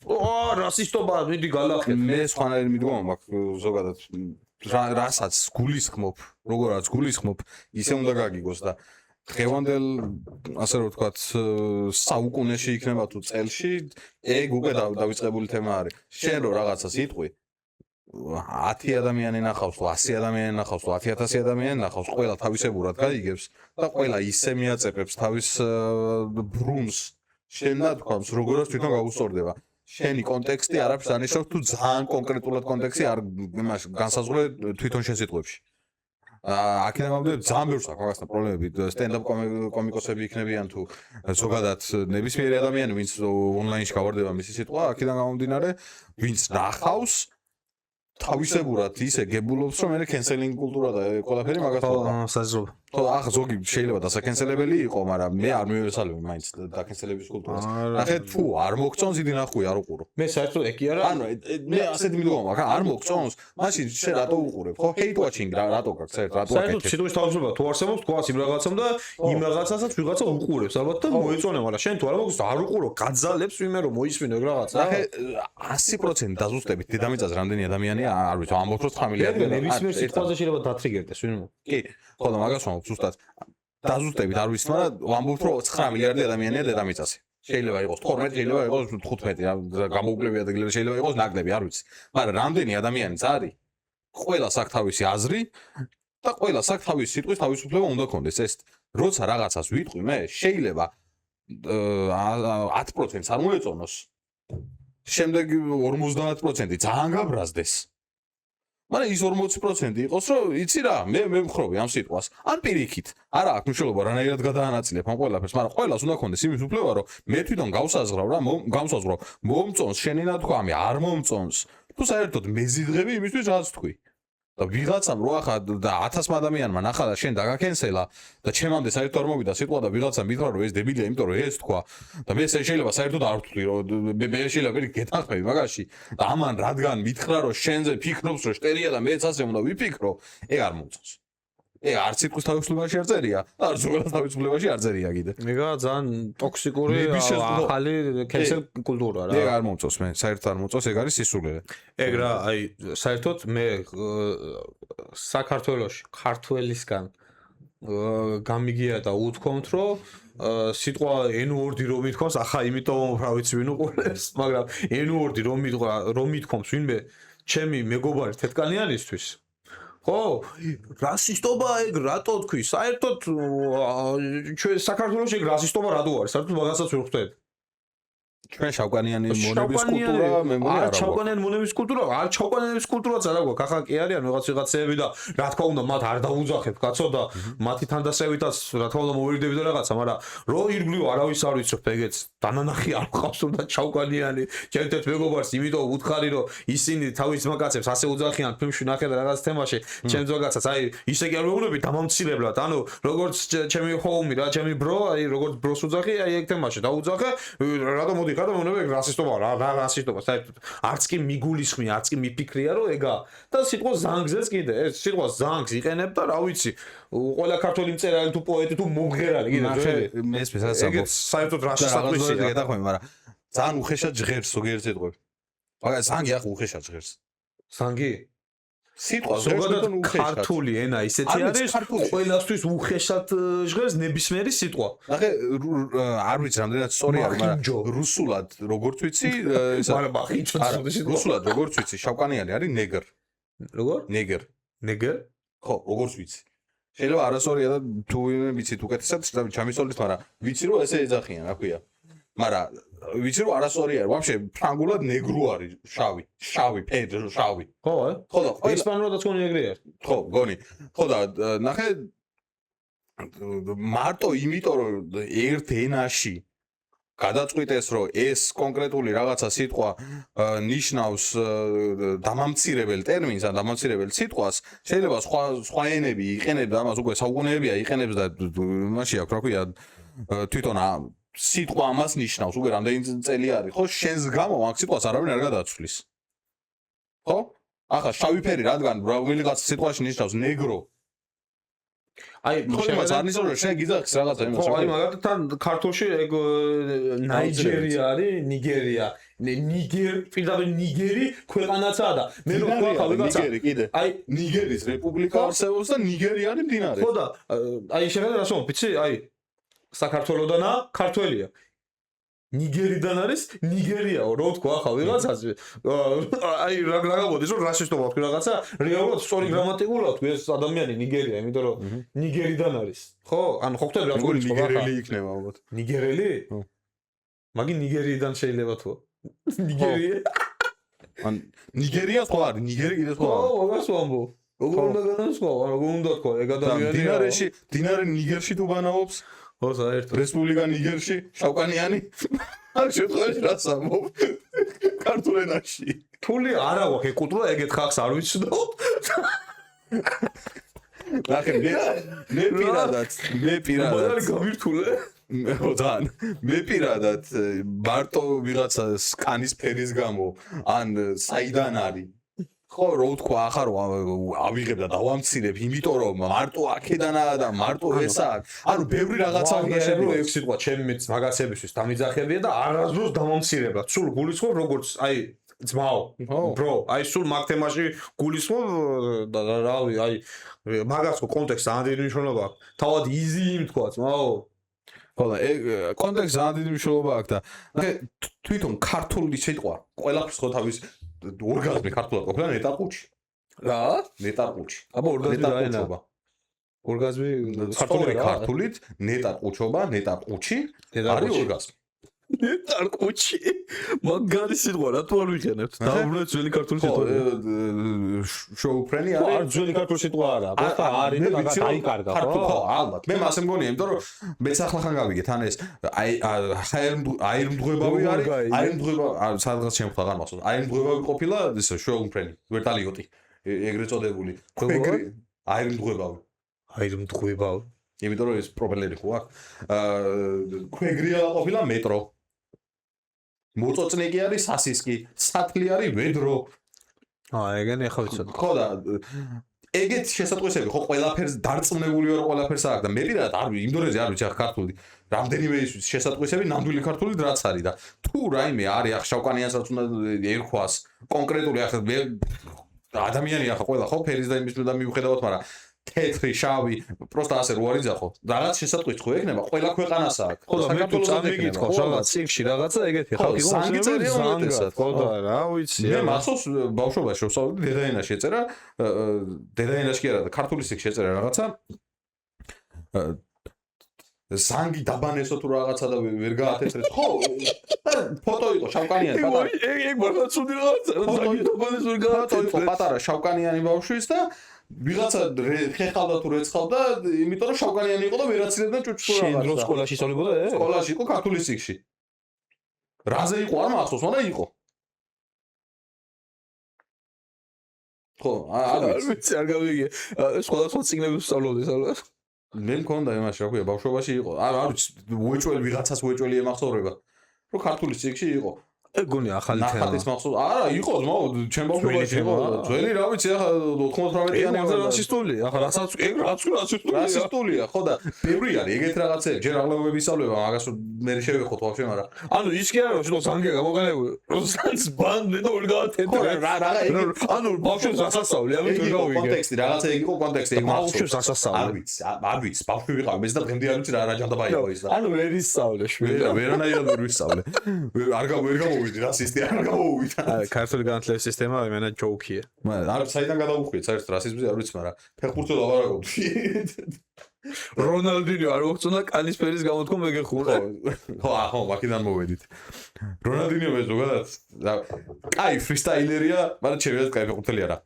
რასისტობა მიდი გალახე. მე სხვანაირი მიდგომა მაქვს ზოგადად რასაც გულისხმობ, როგორაც გულისხმობ, ისე უნდა გაგიგოს და დღევანდელ ასე რომ ვთქვათ საუკუნეში იქნება თუ წელში ეგ უკვე დავიწყებული თემა არის. შენ რო რაღაცას იტყვი 10 ადამიანი ნახავს, 100 ადამიანი ნახავს, 10,000 ადამიანი ნახავს, ყველა თავისებურად გაიგებს და ყველა ისე მიაწეპებს თავის ბრუნს შენ ნათქვამს, როგორაც თვითონ გაუსწორდება. შენი კონტექსტი არაფერს არ ნიშნავს თუ ძალიან კონკრეტულად კონტექსტი არ იმაში განსაზღვრე თვითონ შენ სიტყვებში. აქედან მომდევნო ძალიან ბევრს აქვს მაგასთან პრობლემები. სტენდაპ კომიკოსები იქნებიან თუ ზოგადად ნებისმიერი ადამიანი, ვინც ონლაინში გავარდება მისი სიტყვა, აქედან გამომდინარე, ვინც ნახავს თავისებურად ისე გებულობს, რომ მე კენსელინგ კულტურა და ყველაფერი მაგათაა. საზრობა. ხო, ახლა ზოგი შეიძლება დასაკენსელებელი იყო, მაგრამ მე არ მივესალმები მაინც დაკენსელების კულტურას. ნახე, თუ არ მოგწონს, იდი ნახვი არ უყურო. მე საერთოდ ეგ კი არა. ანუ მე ასეთი მიდგომა მაქვს, არ მოგწონს, მაშინ შენ რატო უყურებ? ხო, hate watching რატო გაქვს, საერთოდ რატო საერთოდ სიტყვის თავისუფლება თუ არსებობს, თქვას იმ რაღაცამ და იმ რაღაცასაც ვიღაცა უყურებს, ალბათ და მოეწონა, მაგრამ შენ თუ არ მოგწონს, არ უყურო, გაძალებს ვინმე რომ მოისმინო ეგ რაღაცა. ნახე, 100% დაზუსტებით დედამიწაზე რამდენი ადამიანია, არ ვიცი, ამბობთ რომ 9 მილიარდი. ნებისმიერ სიტყვაზე შეიძლება დათრიგერდეს ვინმე. კი, ხო და მაგას ვამბობ ზუსტად. დაზუსტებით არ ვიცი, მაგრამ ვამბობ რომ 9 მილიარდი ადამიანია დედამიწაზე. შეიძლება იყოს 12, შეიძლება იყოს 15, გამოუკლები ადგილები შეიძლება იყოს ნაკლები, არ ვიცი. მაგრამ რამდენი ადამიანიც არის, ყველას აქვს თავისი აზრი და ყველას აქვს თავისი სიტყვის თავისუფლება უნდა კონდეს. ეს როცა რაღაცას ვიტყვი მე, შეიძლება 10%-ს არ მოეწონოს. შემდეგ 50% ძალიან გაბრაზდეს. მაგრამ ის 40% იყოს, რომ იცი რა, მე მხრობი ამ სიტყვას. ან პირიქით, არა აქვს მნიშვნელობა რანაირად გადაანაწილებ ამ ყველაფერს, მაგრამ ყველას უნდა კონდეს იმის უფლება, რომ მე თვითონ გავსაზღვრავ რა, გავსაზღვრავ, მომწონს შენი ნათქვამი, არ მომწონს. თუ საერთოდ მეზიდღები იმისთვის რაც თქვი. და ვიღაცამ რო ახლა და 1000 ადამიანმა ნახა და შენ დაგაკენსელა და ჩემამდე საერთოდ არ მოვიდა სიტყვა და ვიღაცამ მითხრა რომ ეს დებილია, იმიტომ რომ ეს თქვა და მე შეიძლება საერთოდ არ ვთვლი რომ მე შეიძლება გეთანხმები მაგაში და ამან რადგან მითხრა რომ შენზე ფიქრობს რომ შტერია და მეც ასე უნდა ვიფიქრო, ეგ არ მომწონს. ეგ არც სიტყვის თავისუფლებაში არ წერია და არც ზოგადად თავისუფლებაში არ წერია კიდე. ეგა ძალიან ტოქსიკური ახალი cancel კულტურა რა. ეგ არ მომწონს მე, საერთოდ არ მომწონს, ეგ არის სისულელე. ეგ რა, აი საერთოდ მე საქართველოში ქართველისგან გამიგია და უთქვამთ რომ სიტყვა N-word-ი რომ მithქვამს ახლა იმიტომ რა ვიცი ვინ უყურებს მაგრამ N-word-ი რომ მithქვამს ვინმე ჩემი მეგობარი თეთრკანიანისთვის ხო რასისტობა ეგ რატო თქვი საერთოდ ჩვენ საქართველოში ეგ რასისტობა რატო არის საერთოდ მაგასაც ვერ ხვდები ჩვენ შავკანიანი მონების კულტურა მე მგონი არა შავკანიანი მონების კულტურა არ შავკანიანების კულტურაც არა გვაქვს ახლა კი არიან ვიღაცები და რა თქმა უნდა მათ არ დაუძახებ კაცო და მათი თანდასევითაც რა თქმა უნდა მოვირდები და რაღაცა მაგრამ რო ირგვლივ არავის არ ვიცოდი ეგეც დანანახი არ ყავს და შავკანიანი ჩემ თეთ მეგობარს იმიტომ უთხარი რომ ისინი თავის მაგაცებს ასე უძახიან ფილმში ნახე და რაღაც თემაში ჩემ ზოგადსაც აი ისე კი არ მეუბნები დამამცირებლად ანუ როგორც ჩემი ჰოუმი რა ჩემი ბრო აი როგორც ბროს უძახი აი ეგ თემაში დაუძახე რატომ მოდი ხარ და მონები რასისტობა რა რასისტობა საერთოდ არც კი მიგულისხმი არც კი მიფიქრია რომ ეგა და სიტყვა ზანგზეც კიდე ეს სიტყვა ზანგს იყენებ და რა ვიცი ყველა ქართველი მწერალი თუ პოეტი თუ მომღერალი კიდე მესმის ასე ეგეც საერთოდ რასისტობისია გადახვევი მაგრამ ძალიან უხეშად ჟღერს ზოგიერთ სიტყვები მაგრამ ზანგი ახლა უხეშად ჟღერს ზანგი სიტყვა ზოგადად ქართული ენა ისეთი არის ყველასთვის უხეშად ჟღერს ნებისმიერი სიტყვა ნახე არ ვიცი რამდენად სწორი არის მაგრამ რუსულად როგორც ვიცი მაგრამ ახიჩო რუსულად როგორც ვიცი შავკანიანი არის ნეგრ როგორ ნეგრ ნეგრ ხო როგორც ვიცი შეიძლება არასწორია და თუ ვიცით უკეთესად ჩამისწოლის მაგრამ ვიცი რომ ესე ეძახიან რა ქვია მაგრამ ვიცი რომ არასწორი არის ვაფშე ფრანგულად ნეგრუ არის შავი ფერი შავი ხო ხო და ესპანურადაც გონი ეგრე არის ხო გონი ხო და ნახე მარტო იმიტომ რომ ერთ ენაში გადაწყვიტეს რომ ეს კონკრეტული რაღაცა სიტყვა ნიშნავს დამამცირებელ ტერმინს ან დამამცირებელ სიტყვას შეიძლება სხვა ენები იყენებდა ამას უკვე საუკუნეებია იყენებს და მაშინ აქვს რა ქვია თვითონ სიტყვა ამას ნიშნავს უკვე რამდენი წელი არის ხო შენს გამო აქ სიტყვას არავინ არ გადაწვლის ხო ახლა შავი ფერი რადგან ვიღაც სიტყვაში ნიშნავს ნეგრო აი შემოც არ ნიშნავს რომ შენ გიძახის რაღაცა იმას ხო აი მაგალითად ქართულში ეგ ნაიჯერია არის ნიგერია პირდაპირ ნიგერი ქვეყანაცაა და მე რო ვქვა ვიღაცა ნიგერი კიდე აი ნიგერის რესპუბლიკა არსებობს და ნიგერი არის მდინარე ხო და აი შეხედე რა შენ ვიცი აი საქართველოდანა ქართველია ნიგერიდან არის ნიგერიაო რო თქვა ახლა ვიღაცას აი რა გაგაბოდეს რომ რასისტობა თქვი რაღაცა რეალურად სწორი გრამატიკულად თქვი ეს ადამიანი ნიგერია იმიტომ რომ ნიგერიდან არის ხო ანუ ხო ხტები რა თქვი ნიგერელი იქნება ალბათ ნიგერელი მაგი ნიგერიიდან შეიძლება თუ ნიგერია ან ნიგერია ხო არის ნიგერი კიდე ხო ხო მაგას ვამბო როგორ უნდა განასხვაო როგორ უნდა თქვა ეგ ადამიანია დინარე ნიგერში თუ ბანაობს ხო საერთოდ რესპუბლიკა ნიგერში შავკანიანი არ შეხვდები რა სამო ქართულ ენაში თული არა ვახე კულტურა ეგეთ ხალხს არ ვიცნო ნახე მე პირადად გამირთულე მე პირადად მარტო ვიღაცა სკანის ფერის გამო ან საიდან არის ხო რო თქვა ახლა რომ ავიღებ და დავამცირებ იმიტომ რომ მარტო აქედანაა და მარტო ესა ანუ ბევრი რაღაცა უნდა შეგვიძლია ეგ სიტყვა ჩემი მაგაცებისთვის დამიძახებია და არასდროს დამამცირებლად სულ გულისხმობ როგორც აი ძმაო ბრო აი სულ მაგ თემაში გულისხმობ და რავი აი მაგას კონტექსტი ძალიან დიდი მნიშვნელობა აქვს თავად იზი თქვა ძმაო ხო და ეგ კონტექსტი ძალიან დიდი მნიშვნელობა აქვს და ნახე თვითონ ქართული სიტყვა ყველაფერს ხო თავის ორგაზმი ქართულად ყოფილა ნეტარყუჩი რა ნეტარყუჩი აბა ორგაზმი რა ენა ორგაზმი ქართულით ნეტარყუჩობა ნეტარყუჩი არის ორგაზმი ნეტარყუჩი მაგარი სიტყვა რა თუ არ ვიყენებთ დაუბრუნეთ ძველი ქართული სიტყვა შოუფრენი არის არ ძველი ქართული სიტყვა არა просто არის და დაიკარგა ხო ალბათ მე მასე მგონია იმიტომ რომ მეც ახლა ხან გავიგეთ ან ეს აირმდღვებავი არის აირმდღვება სადღაც შემხლა აღარ მახსოვს აირმდღვებავი ყოფილა ეს შოუფრენი ვერტალიოტი ეგრეთ წოდებული ქვეგრი აირმდღვებავი აირმდღვებავი იმიტომ რომ ეს პროპელერი ხო აქვს ქვეგრია ყოფილა მეტრო მოწოწნე კი არის სასისკი სათლი არის ვედრო ეგენი ახლა ვიცოდი ხო და ეგეთ შესატყვისები ხო ყველაფერს დარწმუნებული ვარ ყველაფერს აქვს და მე პირადად არ იმ დონეზე არ ვიცი ახ ქართული რამდენიმე ის შესატყვისები ნამდვილი ქართული რაც არის და თუ რაიმე არის ახ შავკანიანსაც უნდა ერქვას კონკრეტული ახ ადამიანი ახ ყველა ხო ფერის და იმის და მიუხედავად მაგრამ თეთრი, შავი, просто ასე რო არ იძახო. რაღაც შესატყვით ხო ექნება, ყველა ქვეყანას აქვს. ხო და მე თუ წამიგითხავს რაღაც ციხში რაღაცა ეგეთი ხალხი ზანგი წერია უმეტესად. ხო და რა ვიცი მე მახსოვს ბავშვობაში რომ ვსწავლობდი დედაენაში ეწერა, დედაენაში კი არა, ქართული სიქსში ეწერა რაღაცა. ზანგი დაბანესო თუ რაღაცა და ვერ გაათეთრეს. ხო, ფოტო იყო შავკანიანი პატარა. ეგ მართლა ცუდი რაღაცა ზანგი დაბანესო ვერ ფოტო იყო პატარა შავკანიანი ბავშვის და ვიღაცა ხეხავდა თუ რეცხავდა, იმიტომ რომ შავკანიანი იყო და ვერაცლებდა ჭუჭს შენ რაღაცა. რო სკოლაში სწავლებოდა ეგ? სკოლაში იყო ქართული სიქსში. რაზე იყო არ მახსოვს, მაგრამ იყო. ხო, არ ვიცი არ გავიგე. სხვადასხვა წიგნები ვსწავლობდი სალას. მე მქონდა იმაში რა ქვია, ბავშვობაში იყო. არ ვიცი, უეჭველი ვიღაცას უეჭველი ემახსოვრება. რომ ქართული სიქსში იყო. ეგ გონი ახალი თემა. ნახატის მახსოვს. არა, იყო, ჩემ ბავშვობაში იყო. ძველი რა ვიცი, ახლა 98-იანი ეგ რასისტულია. ახლა რასაც ეგ რასისტულია. რასისტულია, ხო და ბევრი არის ეგეთ რაღაცები. ჯერ აღლევები ისწავლება, მაგას მე შევეხოთ ვაფშე, მაგრამ ანუ ის კი არა რომ ზანგი გამოყენებული. როსაც ბანდი და ვერ გაათეთრე. ანუ ბავშვებს ასასწავლი, ამით ვერ გავიგე. კონტექსტი, რაღაცა ეგ იყო კონტექსტი, ეგ მახსოვს. ბავშვებს ასასწავლი. არ ვიცი, ბავშვი ვიყავ, მეც და დღემდე არ ვიცი რა ჯანდაბა იყო ის და. ანუ ვერ ისწავლე შვილი. ვერანაირად ვერ ვისწავლე. ვერ გამოვიდი რასისტი, არ გამოვიდა. აი, ქართული განათლების სისტემა იმენა ჯოუქია. მაგრამ არ საიდან გადავუხვიეთ, საერთოდ რასიზმზე არ ვიცი, მაგრამ ფეხბურთზე ლაპარაკობდი. რონალდინიო არ მოგწონდა კანის ფერის გამოთქმა მეგეხურა. ხო, მაქედან მოვედით. რონალდინიო მე ზოგადად, კაი ფრისტაილერია, მაგრამ ჩემი კაი ფეხბურთელი არა.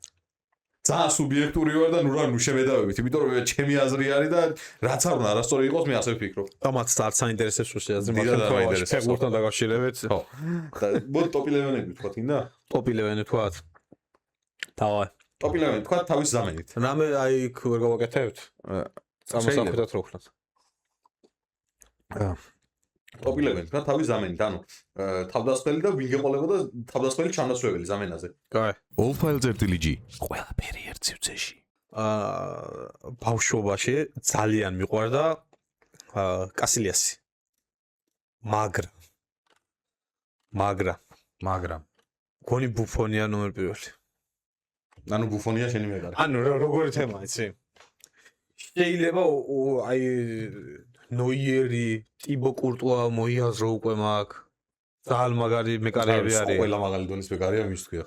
ძალიან სუბიექტური ვარ და ნუ შემედავებით, იმიტომ რომ ჩემი აზრი არის და რაც არ უნდა არასწორი იყოს, მე ასე ვფიქრობ. და მათ არც საინტერესებს უსი აზრი, დიდად არ მაინტერესებს. ფეხბურთთან დაკავშირებით. ხო. და მოდი ტოპ 11-ები თქვა, თინდა? ტოპ 11 თქვათ. დავაი. ტოპ 11 თქვა თავის ზამენით. რამე აი იქ ვერ გავაკეთებთ? წამოსახვიდათ რო ვქნათ. ტოპ 11 თქვა თავის ზამენით, ანუ თავდასხმელი და ვინ გეყოლებოდა თავდასხმელი ჩამოსვეველი ზამენაზე. კაი. Allfile.gr ყველაფერი ერთ სივრცეში. ბავშვობაში ძალიან მიყვარდა კასილიასი. მაგრამ გონი ბუფონია ნომერ პირველი. ანუ ბუფონია შენი მეგარი. ანუ როგორი თემა იცი? შეიძლება აი ნოიერი, ტიბო კურტუა მოიაზრო უკვე მაგ. ძალიან მაგარი მეკარეები არის. ყველა მაგალი დონის მეგარია მის თქვია.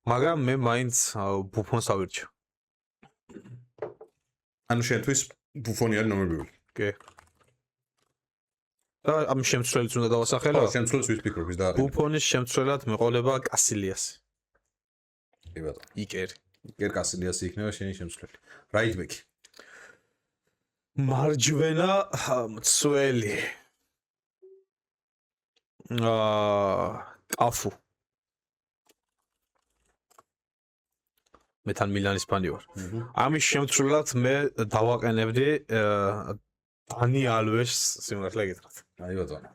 მაგრამ მე მაინც ბუფონს ავირჩევ. ანუ შენთვის ბუფონი არის ნომერ პირველი. კი. და ამ შემცვლელს უნდა დავასახელო? ხო, შემცვლელს ვიფიქრობ ის და ბუფონის შემცვლელად მეყოლება კასილიასი. კი ბატონო. იკერი. იკერ კასილიასი იქნება შენი შემცვლელი. რაიტბექი. მარჯვენა მცველი. კაფუ. მე თან მილანის ფანი ვარ. ამის შემცვლელად მე დავაყენებდი დანი ალვეს სიმართლე გითხრათ. აი ბატონო.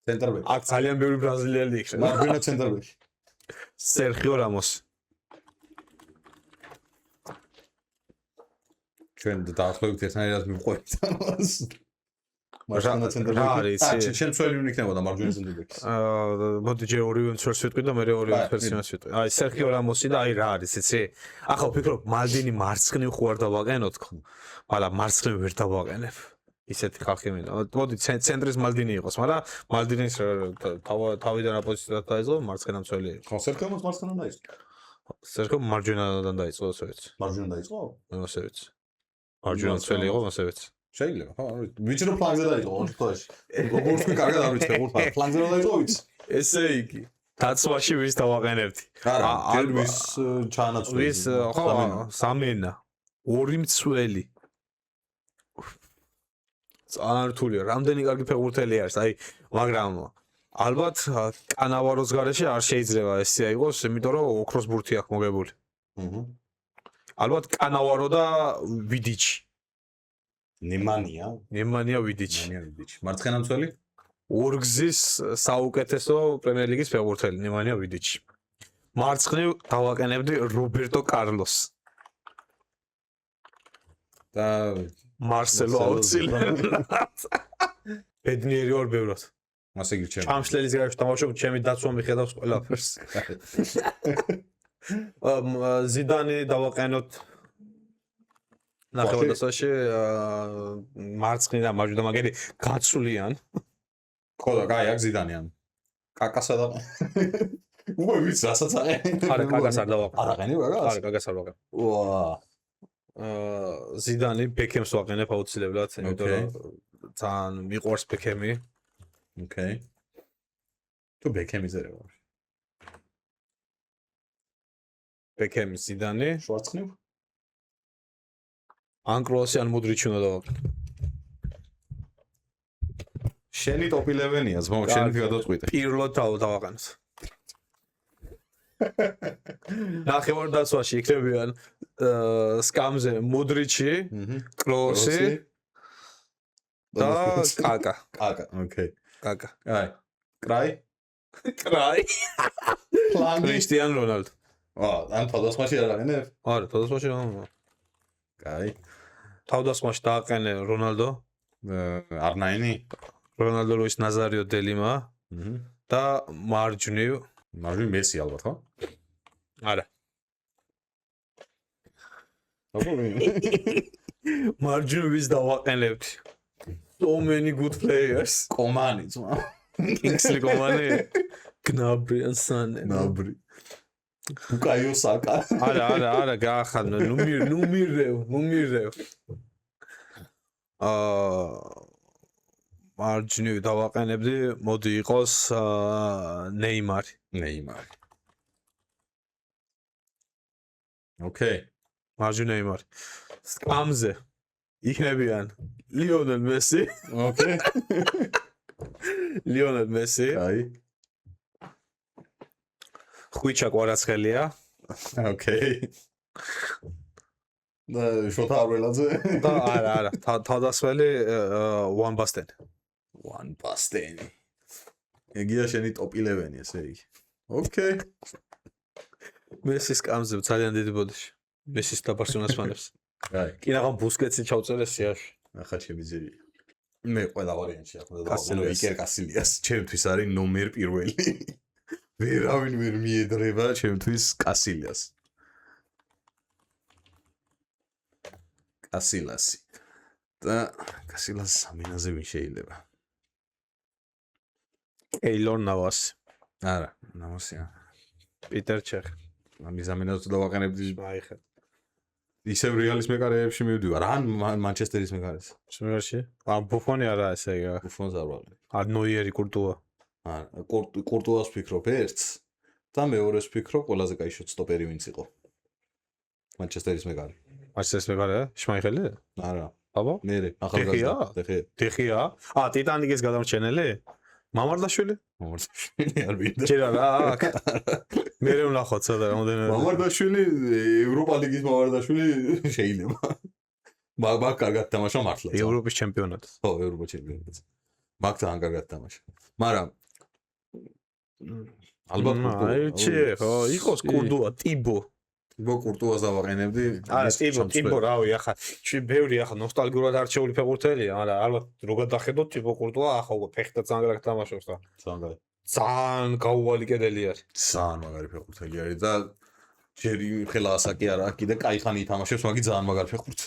ცენტრბექი. აქ ძალიან ბევრი ბრაზილიელი იქნება. მარჯვენა ცენტრბექი. სერხიო რამოსი. ჩვენ დაახლოებით ერთნაირად მივყვებით ამას. მარჯვენა ცენტრბექი. რა არის იცი? შემცვლელი უნდა იქნებოდა მარჯვენა ცენტრბექი. მოდი ჯერ ორივე მცველს ვიტყვი და მე ორივე მცველს ვიტყვი. აი სერხიო რამოსი და აი რა არის იცი? ახლა ვფიქრობ მალდინი მარცხნივ ხო არ დავაყენოთ ხო? მაგრამ მარცხნივ ვერ დავაყენებ. ისეთი ხალხი მინდა. მოდი ცენტრის მალდინი იყოს, მაგრამ მალდინის თავიდან აპოზიციად დაიწყო, მარცხენა მცველი იყო. ხო, სერხიომაც მარცხენა დაიწყო. სერხიო მარჯვენადან დაიწყო, ასე ვიცი. მარჯვენა დაიწყო? მე ასე ვიცი. მარჯვენა მცველი იყო, ასე ვიცი. შეიძლება, ხო, ვიცი რომ ფლანგზე დაიწყო ორ შემთხვევაში. როგორ თქვი, კარგად არ ვიცი, ფეხბურთი. ფლანგზე რა დაიწყო ვიცი. ესე იგი, დაცვაში ვის დავაყენებდი? არა, ჯერ ვის ჩაანაცვლე. ვის ხო, სამენა. ორი მცველი. ძალიან რთულია. რამდენი კარგი ფეხბურთელი არის, აი, მაგრამ ალბათ კანავაროს გარეშე არ შეიძლება ესეა იყოს, იმიტომ რომ ოქროს ბურთი აქვს მოგებული. ალბათ კანავარო და ვიდიჩი. ნემანია ვიდიჩი. მარცხენა მცველი? ორგზის საუკეთესო პრემიერ ლიგის ფეხბურთელი ნემანია ვიდიჩი. მარცხნივ დავაყენებდი რობერტო კარლოს. და მარსელო აუცილებლად. ბედნიერი ვარ ბევრად. ასე გირჩევ. ჩამშლელის გარშე თამაშობ, ჩემი დაცვა მიხედავს ყველაფერს. ზიდანი დავაყენოთ ნახევარდასვაში მარცხნიდან მარჯვნიდან მაგერი გაცვლიან. ხო და კაი აქ ზიდანიან. კაკასა და უკვე ვიცი რასაც აყენებ. არა, კაკას არ დავაყენებ. არ აყენებ კაკას? არა, კაკას არ ვაყენებ. ვა. ზიდანი ბეკემს ვაყენებ აუცილებლად, იმიტომ რომ ძალიან მიყვარს ბეკემი. ოკეი. თუ ბეკემიზე რა ვარ? ბეკემი, ზიდანი, შვარცქნივ? ან კროსი ან მოდრიჩი უნდა დავაყენებ. შენი ტოპ 11-ია, ზმო, შენი გადაწყვიტე. პირველად დავაყენებ. ნახევარდაცვაში იქნებიან სკამზე მოდრიჩი, კროსი და კაკა. კაკა, ოკეი. კაკა. კაი. კრაი? კრაი. ფლანგი? კრისტიან რონალდო. ან თავდასხმაში არ აყენებ? არა, თავდასხმაში კაი. თავდასხმაში დააყენე რონალდო, R9-ი? რონალდო ლუის ნაზარიო დელიმა და მარჯვნივ მარჯვნივ მესი ალბათ, ხო? არა. აბა მარჯვნივ ვის დავაყენებთ? So many good players. კომანი ძმა. Kingsley Coman, Gnabry and Sané. ნაბრი. ბუკაიო საკა. არა, გაახადნა, ნუ მირევ. მარჯვნივ დავაყენებდი, მოდი იყოს ნეიმარი. ოკეი. მარჯვნივ ნეიმარი. სკამზე იქნებიან ლიონელ მესი. ოკეი. ლიონელ მესი. კაი. ხვიჩა კვარაცხელია. ოკეი. და შოთა არველაძე? და არა, თავდასხმელი ვან ბასტენი. One Basteni. ეგია შენი ტოპ 11-ი ესე იგი. ოკეი. მესის კამზე ძალიან დიდი ბოდიში. მესის და ბარსელონას ფანებს. კაი. კი რაღაც ბუსკეტსი ჩავწერე სიაში. ახლა შემიძირი. მე ყველა ვარიანტი ახლა დავაყენო იკერ კასილიას. ჩემთვის არის ნომერ პირველი. ვერავინ ვერ მიედრება ჩემთვის კასილიას. კასილასი. და კასილას სამინაზე ვინ შეიძლება? ეილორ ნავას. არა, ნამოსია. პიტერ ჩეხ. ამიზამინას თუ დავაყენებდი აიხე. ისევ რეალის მეკარეებში მივდივარ. ან მანჩესტერის მეკარეს. შემერში? ბუფონი არა ესე იგი. ბუფონს არ ვაყენებ. არ ნოიერი კურტუა. არა, კურტუას ვფიქრობ ერთს და მეორეს ვფიქრობ ყველაზე კაი შოტსტოპერი ვინც იყო. მანჩესტერის მეკარე. მანჩესტერის მეკარე? შმაიხელი? არა. აბა? მერე, ახალგაზრდა. დეხია? ტიტანიკის გადამრჩენელი? მამარდაშვილი? მამარდაშვილი არ ვიდა. ჯერ არა აქ. მერე ვნახოთ სადა რამოდენად. მამარდაშვილი, ევროპა ლიგის მამარდაშვილი შეიძლება. მაგ კარგად თამაშა მართლა. ევროპის ჩემპიონატი. ხო, ევროპის ჩემპიონატი. მაგთან კარგად თამაშა. მაგრამ ალბათ აიჩი, ხო, იყოს კურტუა, ტიბო. ტიბო კურტუას დავაყენებდი. არა, ტიბო, რავი, ახლა ბევრი ახლა ნოსტალგიურად არჩეული ფეხბურთელია, მაგრამ ალბათ რო გადახედოთ ტიბო კურტუა ახლა უკვე ფეხთა ძალიან კარგად თამაშობს და ძალიან გაუვალი კედელი არის. ძალიან მაგარი ფეხბურთელი არის და ჯერ ხელა ასაკი არა, კიდე კაი ხანი ითამაშებს, მაგი ძალიან მაგარი ფეხბურთი.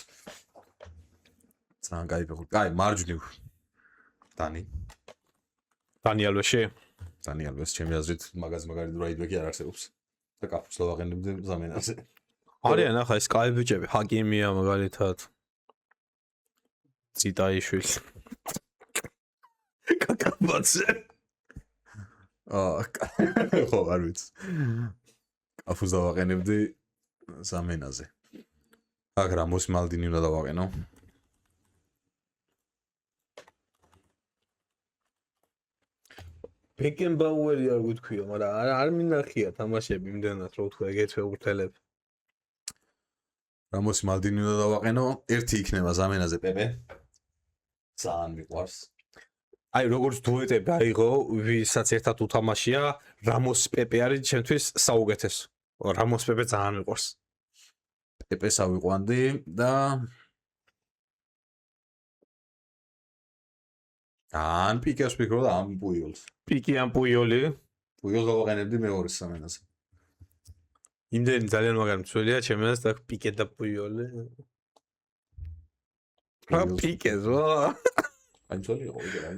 ძალიან კაი ფეხბურთი. კაი, მარჯვნივ. დანი ალვეში. დანი ალვეს ჩემი აზრით მაგარი დრაიდბექი არ არსებობს. და კაფუს დავაყენებდი ზამენაზე. არიან ახლა ეს კაი ბიჭები, ჰაკიმია მაგალითად. ციტაიშვილი. კაკაბაძე. ხო, არ ვიცი. კაფუს დავაყენებდი ზამენაზე. აქ რამოს მალდინი უნდა დავაყენო. ბეკენბაუერი არ გითქვია, მაგრამ არ მინახია თამაშები იმდენად, რო თქვა ეგეთ ფეხბურთელები. რამოს მალდინი უნდა დავაყენო, ერთი იქნება ზამენაზე პეპე. ძალიან მიყვარს. აი, როგორც დუეტები აიღო, ვისაც ერთად უთამაშია, რამოს პეპე არის ჩემთვის საუკეთესო. რამოს პეპე ძალიან მიყვარს. პეპეს ავიყვანდი და ან პიკეს ვფიქრობ და ამ პუიოლს. პიკი ან პუიოლი. პუიოლს დავაყენებდი მეორეს სამენაზე. იმდენი ძალიან მაგარი მცველია, ჩემს და პიკე და პუიოლი. პიკეს რა. აი ძველი იყო იგი რა.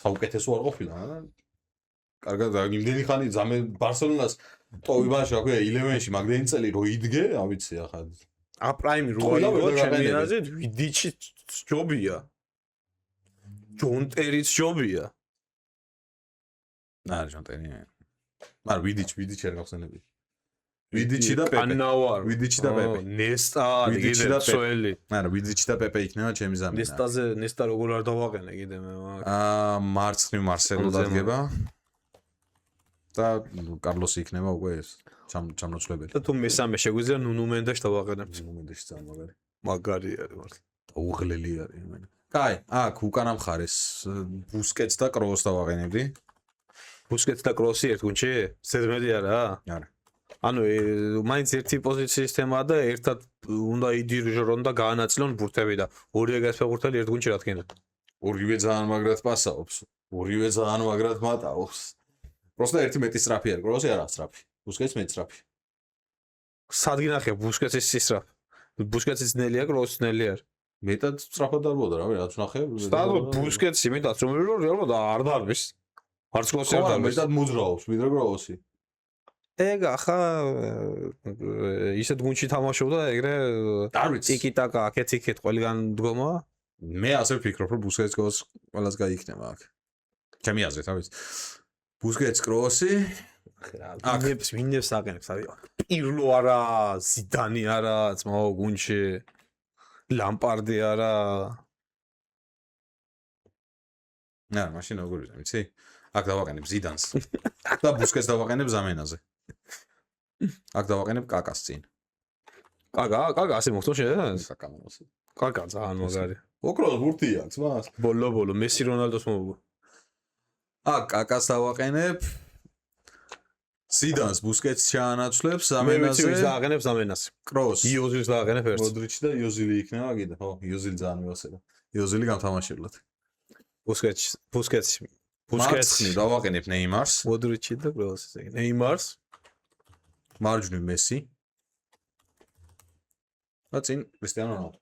საუკეთესო არ ყოფილა, რა. კარგად, იმდენი ხანი ზამე ბარსელონას ტოვიბანში, რა ქვია, 11-ში მაგდენი წელი რო იდგე, არ ვიცი ახლა. აპრაიმი რო იყო ჩემი აზრით, ვიდიჩი ჯობია. ჯონ ტერიც ჯობია. არა, ჯონ ტერი. მაგრამ ვიდიჩი არ გახსენები. ვიდიჩი და პეპე. ანავარ. ვიდიჩი და პეპე. ნესტა, ვიდიჩი კიდე და პეპე. სოელი. არა, ვიდიჩი და პეპე იქნება ჩემი ზამენა. ნესტა როგორ არ დავაყენე კიდე მე მაგ. მარცხნივ მარსელო დადგება. და კარლოსი იქნება უკვე ეს ჩამნაცვლებელი. და თუ მესამე შეგვიძლია ნუნუ მენდეშ დავაყენებთ. მომენტში ძალიან მაგარი. მაგარი არის მართლა. უღლელი არის იმენა. კაი, აქ უკანა მხარეს ბუსკეტს და კროოს დავაყენებდი. ბუსკეტს და კროსი ერთ გუნდში? ზედმეტი არა? არა. ანუ მაინც ერთი პოზიციის თემაა და ერთად უნდა იდირჟორონ და გაანაწილონ ბურთები და ორი ეგრეთ ფეხბურთელი ერთ გუნდში რა თქენა. ორივე ძალიან მაგრად პასაობს. ორივე ძალიან მაგრად მატაობს. просто ერთი მეტი სწრაფი არის, კროსი არა სწრაფი. ბუსკეტს მეტი სწრაფი. სადგინახია ბუსკეტის სისრაფ. ბუსკეტის ძნელია, კროსის ძნელი არის. მეტად სწრაფად არბოდა რა, რაც ვნახე. სტადო ბუსკეტსი მეტად რომ რეალურად არ დარბის. არც კროსი არ დარბის. მეტად მოძრაობს, ვიდრე კროსი. ეგ ახლა ისეთ გუნდში თამაშობდა ეგრე არ ვიცი. ტიკიტაკა აქეთ-იქეთ ყველგან დგომა. მე ასე ვფიქრობ, რომ ბუსკეტს კროსი ყველას გაიქნება აქ. ჩემი აზრით, რა ვიცი. ბუსკეტს კროსი ვინებს აყენებს არის პირლო არა, ზიდანი არა, ძმაო გუნდში ლამპარდი არა. არა, მაშინ როგორ ვიდა, ვიცი? აქ დავაყენებ ზიდანს. და ბუსკეტს დავაყენებ ზამენაზე. აქ დავაყენებ კაკას წინ. კაკა ასე მოხდა შენ? კაკა მოსი. კაკა ძალიან მაგარი. ოქროს ბურთი აქვს მას. ბოლო მესი რონალდოს მოუგო. აქ კაკას დავაყენებ. ზიდანს ბუსკეტს ჩაანაცვლებს ზამენაზე. მე დააყენებს ზამენას. კროს. იოზილს დააყენებ ერთს. მოდრიჩი და იოზილი იქნება კიდე. ხო, იოზილი ძალიან მივასება. იოზილი გამთამაშებლად. ბუსკეტსი მარცხნივ დავაყენებ ნეიმარს. მოდრიჩი და კროსი. ნეიმარს. მარჯვნივ მესი. და წინ კრისტიანო რონალდო.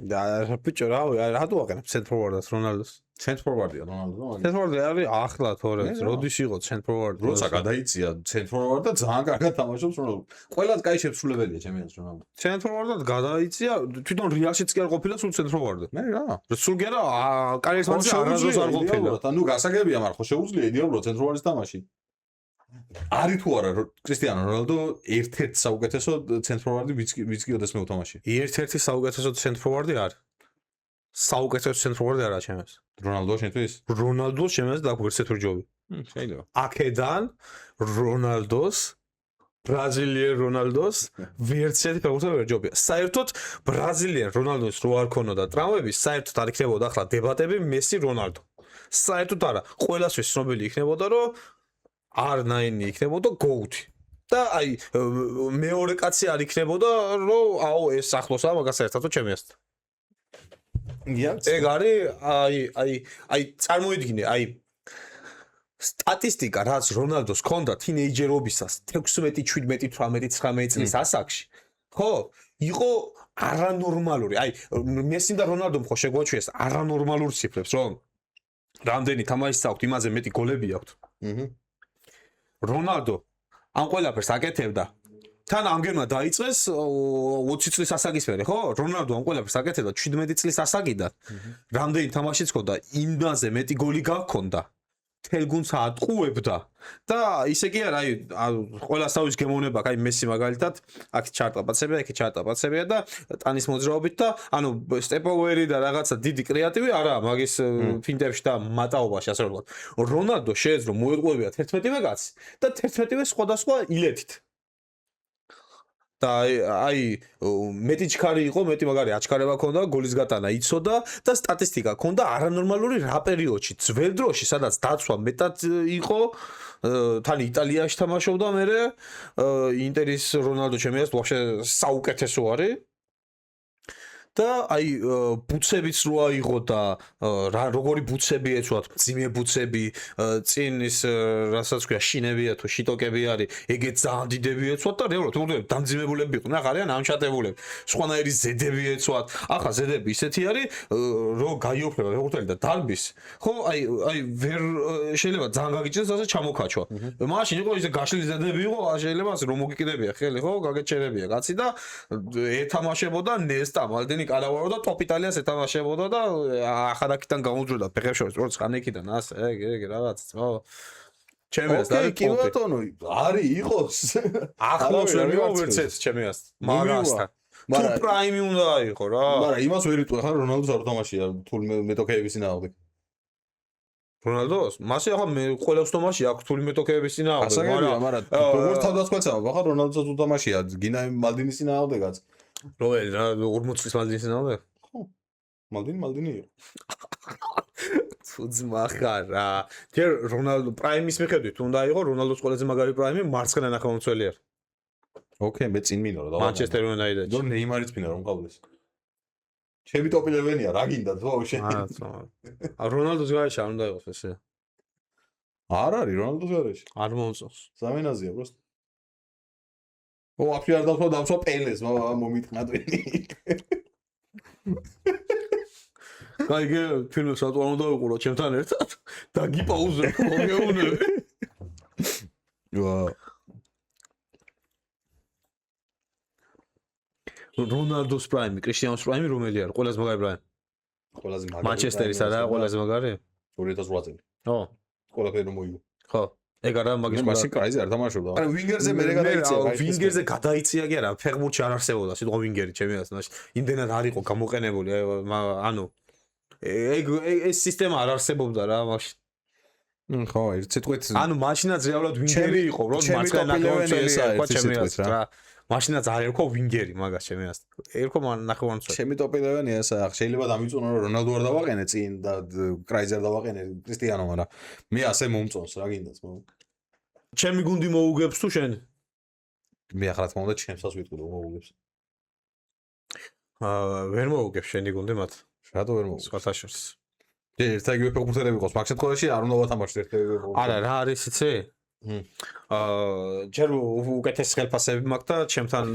და ბიჭო რა თუ აყენებ ცენტრ ფორვარდს რონალდოს? ცენტრ ფორვარდია რონალდო. ცენტრ ფორვარდი არის ახლა თორე როდის იყო ცენტრ ფორვარდი? როცა გადაიწია ცენტრ ფორვარდ და ძალიან კარგად თამაშობს რონალდო. ყველად კაი შეცვლილებელია ჩემი აზრით რონალდო. ცენტრ ფორვარდად გადაიწია, თვითონ რეალშიც კი არ ყოფილა სულ ცენტრ ფორვარდი. მე რა. სულ კი არა, კარიერის მანძილზე არასდროს არ ყოფილა. ანუ გასაგებია, მაგრამ ხო შეუძლია იდეალურად ცენტრ ფორვარდის თამაში. არის თუ არა კრისტიანო რონალდო ერთ-ერთი საუკეთესო ცენტრ ფორვარდი ვიც კი ოდესმე უთამაში. ერთ-ერთი საუკეთესო ცენტრ ფორვარდი არის. საუკეთესო ცენტრ ფორვარდი არა ჩემს. რონალდო შენთვის? რონალდო ჩემს დაგვერცეთ რჯობი. შეიძლება. აქედან რონალდოს ბრაზილიელ რონალდოს ვერცეთი ფეხბურთელი ვერ ჯობია. საერთოდ ბრაზილიელ რონალდოს რო არ ქონოდა ტრამვები, საერთოდ არ იქნებოდა ახლა დებატები მესი რონალდო. საერთოდ არა, ყველასთვის ცნობილი იქნებოდა რომ R9 იქნებოდა GOAT. და აი მეორე კაცი არ იქნებოდა რომ აუ ეს ახლოსა მაგას ერთადო ჩემი ასეთ. ეგ არის აი წარმოიდგინე აი სტატისტიკა რაც რონალდოს ჰქონდა თინეიჯერობისას 16, 17, 18, 19 წლის ასაკში ხო იყო არანორმალური აი მესიმ და რონალდომ ხო შეგვაჩვიეს არანორმალურ ციფრებს რომ რამდენი თამაშის აქვს იმაზე მეტი გოლები აქვს რონალდო ამ ყველაფერს აკეთებდა თან ამგერმა დაიწყეს 20 წლის ასაკის მერე ხო რონალდო ამ ყველაფერს აკეთებდა 17 წლის ასაკიდან რამდენი თამაშიც ჰქონდა იმაზე მეტი გოლი გაქონდა თელგუნს ატყუებდა და ისე კი არა აი ყველას თავის გემოვნება აი მესი მაგალითად აქ ჩარტაპაცებია იქ ჩარტაპაცებია და ტანის მოძრაობით და ანუ სტეპოვერი და რაღაცა დიდი კრეატივი არა მაგის ფინტებში და მატაობაში ასე რომ ვთქვათ რონალდო შეეძლო მოეყვებია 11-ვე კაცი და 11-ვე სხვადასხვა ილეთით და აი მეტი ჩქარი იყო, მეტი მაგარი აჩქარება ქონდა, გოლის გატანა იცოდა და სტატისტიკა ქონდა არანორმალური რა პერიოდში, ძველ დროში, სადაც დაცვა მეტად იყო, თან იტალიაში თამაშობდა მერე, ინტერის რონალდო ჩემი აზრით, ვაფშე საუკეთესო არის. და აი ბუცებიც რო აიღო და როგორი ბუცები ეცვათ, მძიმე ბუცები, წინ ის რასაც ქვია, შინებია თუ შიტოკები არის, ეგეც ძალიან დიდები ეცვათ და რეალურად უბრალოდ დამძიმებულები იყვნენ, ახლა არიან ამჩატებულები. სხვანაირი ზედები ეცვათ. ახლა ზედები ისეთი არის, რომ გაიოფლება ფეხბურთელი და დარბის. ხო, აი ვერ შეიძლება ძალიან გაგიჭირდეს ასე ჩამოკაჩვა. მაშინ იყო ისე გაშლილი ზედები იყო, შეიძლება ასე რომ მოგიკიდებია ხელი, ხო, გაგეჩერებია კაცი და ეთამაშებოდა ნესტა მალდენი კალავარო და ტოპ იტალიას ეთამაშებოდა და ახალაკიდან გამოძვრდა ფეხებს შორის როგორც ხანეკიდან ასე ეგ რაღაც ხო ჩემს და კი ბატონო არის იყოს ახლოს ვერ მივერცეთ ჩემს მაგასთან თუ პრაიმი უნდა იყო რა მაგრამ იმას ვერ იტყვი ხარ რონალდოს არ თამაშია თულ მეტოქეების წინააღმდეგ რონალდოს მასე ახლა მე ყველა თამაში აქვს თული მეტოქეების წინააღმდეგ მაგრამ როგორ თავდასხმეცაა ახლა რონალდოსაც უთამაშია გინა მალდინის წინააღმდეგაც რომელი რა 40 წლის მალდინის წინააღმდეგ ხო მალდინი იყო თუ ძმა ხარ რა ჯერ რონალდო პრაიმის მიხედვით უნდა იყო რონალდოს ყველაზე მაგარი პრაიმი მარცხენა ნახევარმცველი არ ოკეი მე წინ მინდა რა მანჩესტერ იუნაიტედში დონ ნეიმარის წინა რომ გავდეს ჩემი ტოპ-11-ია რა გინდა თო შენ ა რონალდოს გარეშე არ უნდა იყოს ესე არ არის რონალდოს გარეშე არ მომწონს ზამენაზია просто ო აფშე არ დავსვა პელეს მომიტყნატვენი კაიგე ფილმს რატო უნდა ვიყურო ჩემთან ერთად და გიპაუზებ მოგეუნები რონალდოს პრაიმი კრისტიანოს პრაიმი რომელი არის ყველაზე მაგარი პრაიმი ყველაზე მაგარი მანჩესტერის არა ყველაზე მაგარი 2008 წელი ხო ყველაფერი რომ მოიგო ხო ეგ არა მაგის მაშინ კრაიზი არ თამაშობდა არა ვინგერზე მე გადაიწია ვინგერზე გადაიწია კი არა ფეხბურთში არ არსებობდა სიტყვა ვინგერი ჩემი აზრით იმდენად არ იყო გამოყენებული ანუ ეს სისტემა არ არსებობდა რა მაშინ ხო ერთ სიტყვით ანუ მაშინაც რეალურად ვინგერი იყო რომ მარცხენა ნახევარმცველი ერქვა ჩემი აზრით რა მაშინაც არ ერქვა ვინგერი მაგას ჩემი აზრით ერქვა ნახევარმცველი ჩემი ტოპ-11-ია ეს შეიძლება დამიწუნა რომ რონალდო არ დავაყენე წინ და კრაიზი არ დავაყენე კრისტიანო მაგრამ მე ასე მომწონს რა გინდას ჩემი გუნდი მოუგებს თუ შენ მე ახლა თქმა უნდა ჩემსაც ვიტყვი რომ მოუგებს ვერ მოუგებს შენი გუნდი მათ რატო ვერ მოუგებს სხვათა შორის ერთ აგივე ფეხბურთელები ყავს მაგ შემთხვევაში არ უნდა ვათამაშოთ ერთ-ერთი არა რა არის იცი ჯერ უკეთეს ხელფასები მაქვს და ჩემთან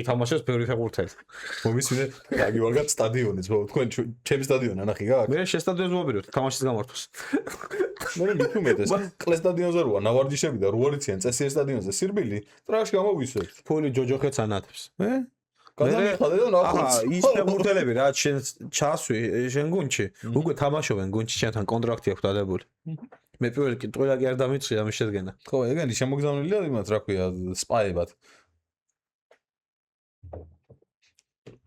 ითამაშეს ბევრი ფეხბურთელი მომისმინე გაგივარგათ სტადიონიც თქვენ ჩემი სტადიონი ნახი გაქვს მე შესტადიონს მოვიდეთ თამაშის გამართვას მე მithumetes ყლეს სტადიონზე როა ნავარჯიშები და როარიციან წესიერ სტადიონზე სირბილი ტრაშ გამოვისვეთ ფული ჯოჯოხეთს ანათებს მე გადამიხადე და ნახოთ ის ფეხბურთელები რა შენ ჩასვი შენ გუნდში უკვე თამაშობენ გუნდში შენთან კონტრაქტი აქვს დადებული მე პირველი კი ტყუილაკი არ დამიწყია ამის შედგენა ხო ეგენი შემოგზავნილია იმათ რა ქვია სპაებად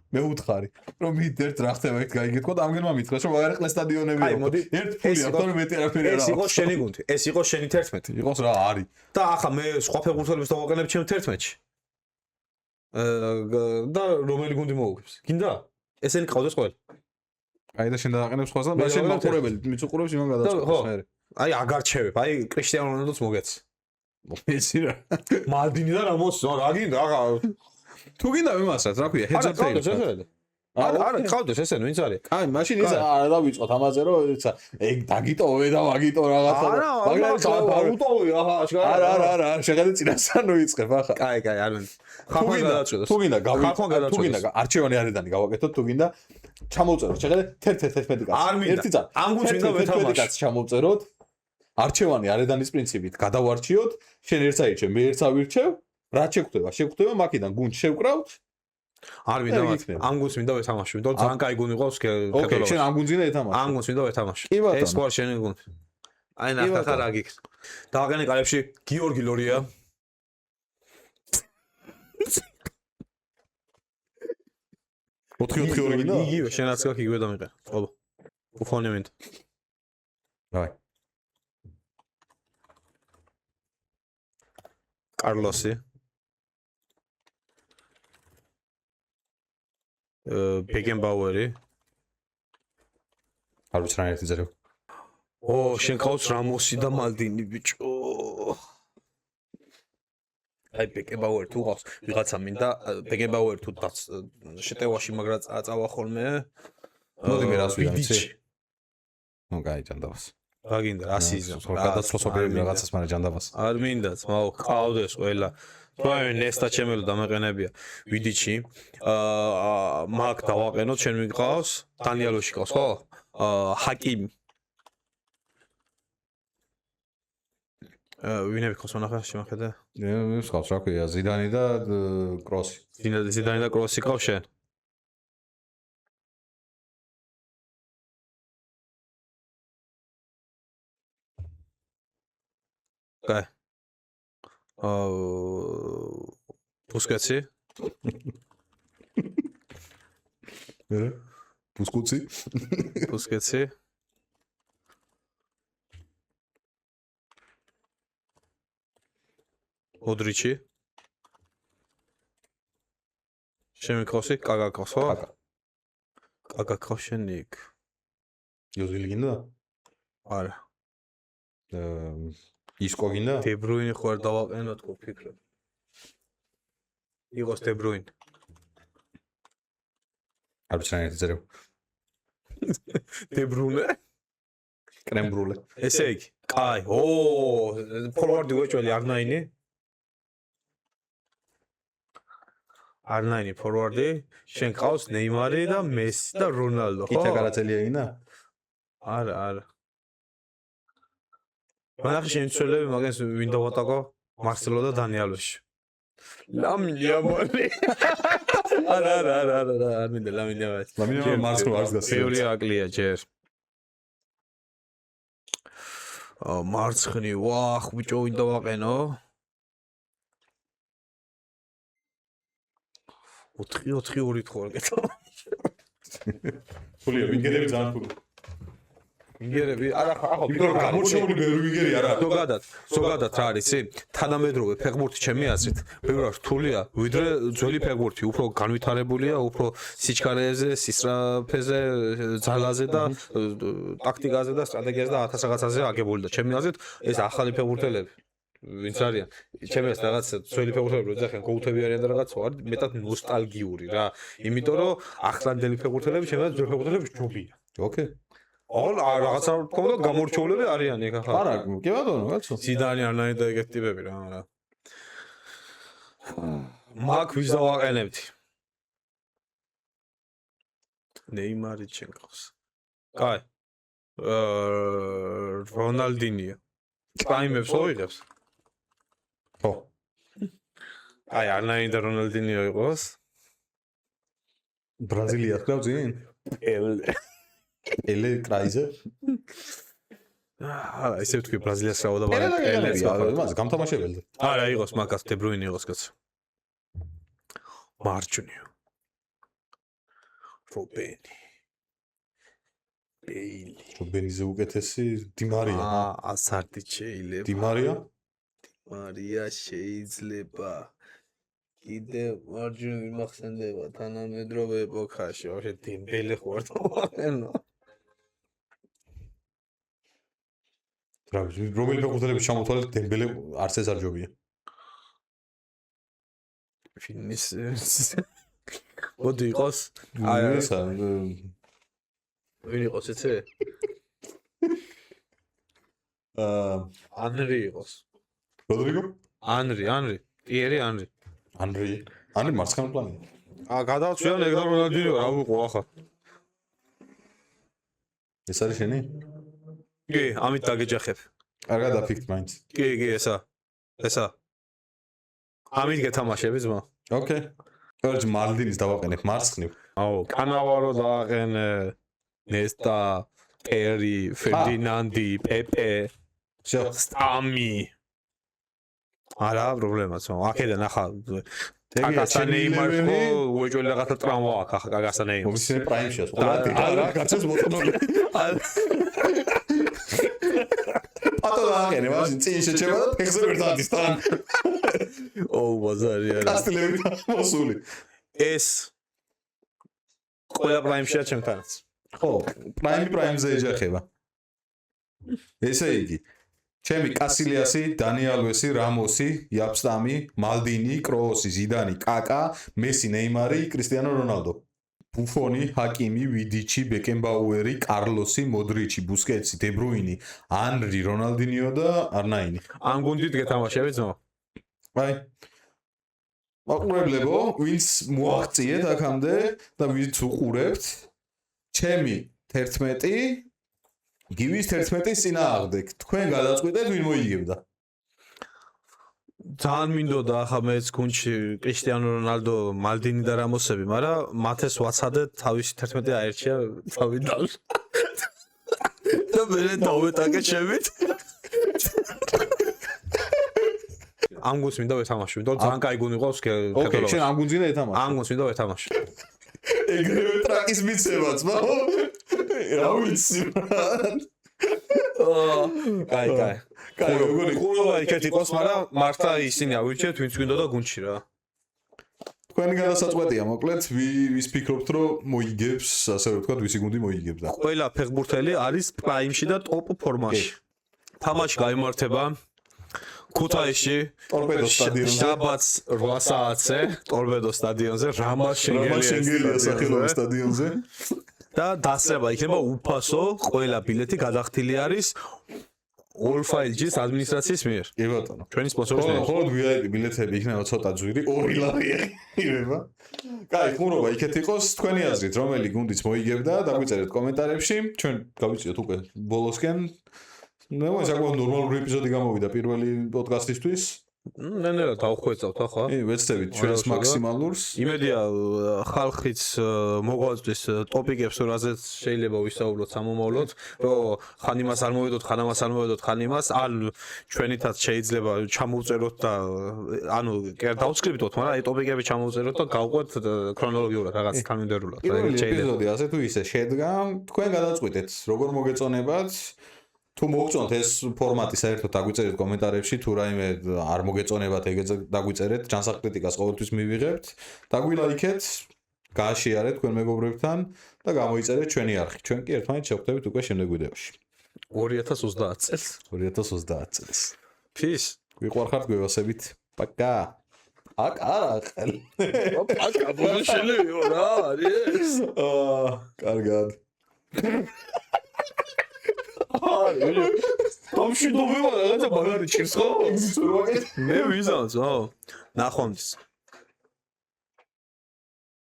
მე უთხარი რომ მიდერთ რა ხდება იქ გაიგეთქო და ამგერმა მითხრას რომ აღარ ყლეს სტადიონები იყო ერთ ფული აქვს თორე მეტი არაფერი არა ეს იყო შენი გუნდი ეს იყო შენი 11 იყოს რა არის და ახლა მე სხვა ფეხბურთელებს დავაყენებ ჩემ 11-ში და რომელი გუნდი მოუგებს გინდა ესენი ყავდეს ყველა აი და შენ დააყენებს სხვას და მაშინ მაყურებელი მის უყურებს იმან გადაწყობს ხერე აი აგარჩევებ აი კრისტიანო რონალდოს მოგეც მეცი რა მალდინი და რამოს რა გინდა აღა თუ გინდა მიმასაც რა ქვია ჰეძაფეი არა ყავდეს ესე ვინც არის აი მაშინ ის არ დავიწყოთ ამაზე რომ ეგ დაგიტოვე და მაგიტო რაღაცა მაგრამ დაუტოვე ახლა არა შეგადე წინასწარ ნოიწყებ ახლა კაი არ მინდა ხალხმა გადაწყვეტოს თუ გინდა თუ გინდა არჩევანი არიდანი გავაკეთოთ თუ გინდა ჩამოვწეროთ შეგადე 11 კაცი ერთი წამი ამ გუნდს მინდა ვეთამაშოთ ჩამოვწეროთ არჩევანი არიდანის პრინციპით გადავარჩიოთ შენ ერთს აირჩევ მე ერთს ავირჩევ რა შეგხვდება მაქედან გუნდს შევკრავთ არ მინდა ამ გუნდს მინდა ვეთამაშო იმიტომ ძალიან კაი გუნდი ყავს ოკეი შენ ამ გუნდზე ეთამაშო ამ გუნდს მინდა ვეთამაშო კი ბატონო ეს ყავს შენი გუნდი აი ნახა რა გიქს დააგანე კალებში გიორგი ლორია 4-4 გინდა იგივე შენაც გაქვს იგივე დამიყე ყობა უფონე მინდა დავაი კარლოსი ბეგენბაუერი არ ვიცი რა ერთი წერე ო შენ ყავს რამოსი და მალდინი ბიჭო აი ბეკებაუერ თუ ყავს ვიღაცა მინდა ბეკებაუერ თუ შეტევაში მაგრა წავა ხოლმე მოდი მე რას ვიღებ, იცი? ვიდიჩი. ნუ კაი ჯანდაბას. რა გინდა რა სიზა გადაცვასობები რაღაცას მაგრამ ჯანდაბას. არ მინდაც მაო ყავდეს ყველა თვე ნესტა ჩემელო დამეყენებია ვიდიჩი მაგ დავაყენოთ შენ მიყავს დანიელოში ყავს ხო ჰაკიმ ვინები ყავს მონახე შემახედა ის ყავს რა ქვია ზიდანი და კროსი. ზიდანი და კროსი ყავს შენ კაი ბუსკეტსი ბუსკუცი ბუსკეტსი ოდრიჩი შემიქოსი კაგა ყავს ხო კაგა ყავს შენ იქ იოზილი გინდა? არა ისკო გინდა? დებრუინი ხო არ დავაყენოთ ხო ფიქრობ იყოს დებრუინ არ ვიცი რა წერე. დებრუნე კრემბრულე. ესე იგი კაი ფორვარდი ვეჭველი არნაინი არნაინი ფორვარდი შენ ყავს ნეიმარი და მესი და რონალდო ხო კიჩა გარაცელია გინდა? არა მანახი შენ ცვლები მაგას ვინ დავატაკო მარსელო და დანიელოში ლამინია მოლი არა არ მინდა ლამინია მარსელო არის გასული. ბევრი აკლია ჯერ მარცხნი ვახ ბიჭო ვინ დავაყენო 4-4-2 თქო არ გეტო ფულია ვინგერები ძალიან ფული. ვინგერები არა ხო გამორჩეული ბევრი ვინგერი არა. ზოგადად რა არის იცი თანამედროვე ფეხბურთი ჩემი აზრით ბევრად რთულია ვიდრე ძველი ფეხბურთი უფრო განვითარებულია უფრო სიჩქარეზე სისწრაფეზე ძალაზე და ტაქტიკაზე და სტრატეგიაზე და 1000 რაღაცაზე აგებული და ჩემი აზრით ეს ახალი ფეხბურთელები ვინც არიან ჩემი აზრით რაღაც ძველი ფეხბურთელები როცა გოუთები არიან და რაღაც ვარ მეტად ნოსტალგიური რა იმიტომ რომ ახლანდელი ფეხბურთელები ჩემი აზრით ძველი ფეხბურთელები ჯობია ოკეი. რაღაცა თქო გამორჩეულები არიან იქ ახლა არა, კი ბატონო, კაცო. ზიდანი არნაინი და ეგეთი ტიპები რა მაგ ვის დავაყენებდი ნეიმარი ჩემ ყავს კაი რონალდინიო პრაიმებს ვიღებს ხო. აი არნაინი და რონალდინიო იყოს ბრაზილიას გრავძინ? ელე კრაიზე? არა ისე ვთქვი ბრაზილიას რავდა ელეც მაგ გამთამაშებელზე. არა იყოს მაგას დებრუინი იყოს კაცო მარჯვნივ რობენი ბეილი რობენიზე უკეთესი დიმარია. ასარტი შეიძლება დიმარია? მარია შეიძლება კიდე მარჯვნივ მახსენდება თანამედროვე ეპოქაში ვაფშე დემბელე ხوار დავაყენო რა ვიცი რომელი ფეხბურთელები ჩამოთვალეთ დემბელე არც ეს არ ჯობია. ფინის მოდი იყოს ესა ვინ იყოს ეცე ანრი იყოს როდრიგო? ანრი ტიერი ანრი ანრი მარცხენა პლანი. გადავწვიან ეგ და რონალდინიო რა ვიყო ახლა ეს არის შენი? კი ამით დაგეჯახებ კარგად დაფიქრ მაინც. კი ესა ამით გეთამაშები ძმა ოკეი. ორჯ მალდინის დავაყენებ მარცხნივ. აუ კანავარო დააყენე ნესტა პერი ფერდინანდი პეპე სტამი არა პრობლემაც აქედან ახლა კაგასა ნეიმარი ხო უეჭველი რაღაცა ტრამვა აქვს ახლა კაგასა ნეიმარი მომისინე პრაიმშია არა კაცებს მოწონული პატო დააყენე მაშინ წინ შეჩება და ფეხზე ვერ დადის თან ოუ ბაზარი არა კასტილები მოსული ეს ყველა პრაიმშია ჩემთანაც ხო პრაიმზე ეჯახება ესე იგი ჩემი კასილიასი, დანი ალვესი, რამოსი, იაპსტამი, მალდინი, კროოსი, ზიდანი, კაკა, მესი, ნეიმარი, კრისტიანო რონალდო. ბუფონი, ჰაკიმი, ვიდიჩი, ბეკენბაუერი, კარლოსი, მოდრიჩი, ბუსკეტსი, დებრუინი, ანრი, რონალდინიო და არნაინი. ამ გუნდით გეთამაშები ძმა? აი. მაყურებლებო, ვინც მოაღწიეთ აქამდე და ვინც უყურებთ, ჩემი 11 გივის 11-ის წინააღმდეგ. თქვენ გადაწყვეტეთ ვინ მოიგებდა. ძალიან მინდოდა ახლა მეც გუნდში კრისტიანო რონალდო, მალდინი და რამოსები, მაგრამ მათეს ვაცადეთ თავისი 11 აერჩია თავიდან. და მე დავეტაკე ჩემით. ამ გუნდს მინდა ვეთამაშო, იმიტომ რომ ძალიან კაი გუნდი ყავს ოკეი, ქეთოლობაში. შენ ამ გუნდზე ეთამაშე. ამ გუნდს მინდა ვეთამაშო. ეგრევე ტრაკის მიცემაც, მაგრამ რა ვიცი რა. კაი. კაი, როგორი ყურობა იქეთ იყოს, მაგრამ მართლა ისინი ავირჩიეთ, ვინც გვინდოდა გუნდში რა. თქვენი გადასაწყვეტია, მოკლედ, ვის ფიქრობთ, რომ მოიგებს, ასე ვთქვათ, ვისი გუნდი მოიგებს და. ყველა ფეხბურთელი არის პრაიმში და ტოპ ფორმაში. თამაში გაიმართება ქუთაისში, ტორპედოს სტადიონზე. შაბათს 8 საათზე, ტორპედოს სტადიონზე, რამაზ რამაზ შენგელია სახელობის სტადიონზე. და დასწრება იქნება უფასო, ყველა ბილეთი გადახდილი არის All5G-ს ადმინისტრაციის მიერ. კი ბატონო. ჩვენი სპონსორის მიერ. ხოლო VIP ბილეთები იქნება ცოტა ძვირი, 2 ლარი იქნება. კაი, ხმურობა იქეთ იყოს, თქვენი აზრით, რომელი გუნდიც მოიგებდა, დაგვიწერეთ კომენტარებში. ჩვენ გავიწიოთ უკვე ბოლოსკენ. ნუ საკმაოდ ნორმალური ეპიზოდი გამოვიდა პირველი პოდკასტისთვის. ნენერად დავხვეწავთ ახლა. ვეცდებით ჩვენს მაქსიმალურს. იმედია ხალხიც მოგვაწვის ტოპიკებს, რაზეც შეიძლება ვისაუბროთ სამომავლოდ, რომ ხან იმას არ მოვედოთ, ხან ამას არ მოვედოთ, ხან იმას, ან ჩვენითაც შეიძლება ჩამოვწეროთ და ანუ დავსკრიპტოთ, მაგრამ აი ტოპიკები ჩამოვწეროთ და გავყვეთ ქრონოლოგიურად რაღაც კანონდერულად. პირველი ეპიზოდი ასე თუ ისე შედგა, თქვენ გადაწყვეტეთ, როგორ მოგეწონებათ. თუ მოგწონთ ეს ფორმატი საერთოდ დაგვიწერეთ კომენტარებში, თუ რაიმე არ მოგეწონებათ, ეგეც დაგვიწერეთ, ჯანსაღკრიტიკას ყოველთვის მივიღებთ. დაგვილაიქეთ, გააშიარეთ თქვენ მეგობრებთან და გამოიწერეთ ჩვენი არხი. ჩვენ კი ერთმანეთს შევხვდებით უკვე შემდეგ ვიდეოში. 2030 წელს. 2030 წელს. Peace. გვიყვარხართ გვევასებით. პაკა. აკარა ხელ. პაკა ბოლშელები რა არის? კარგად. Там что-то было, это багажник, что? Не визал, нахуй.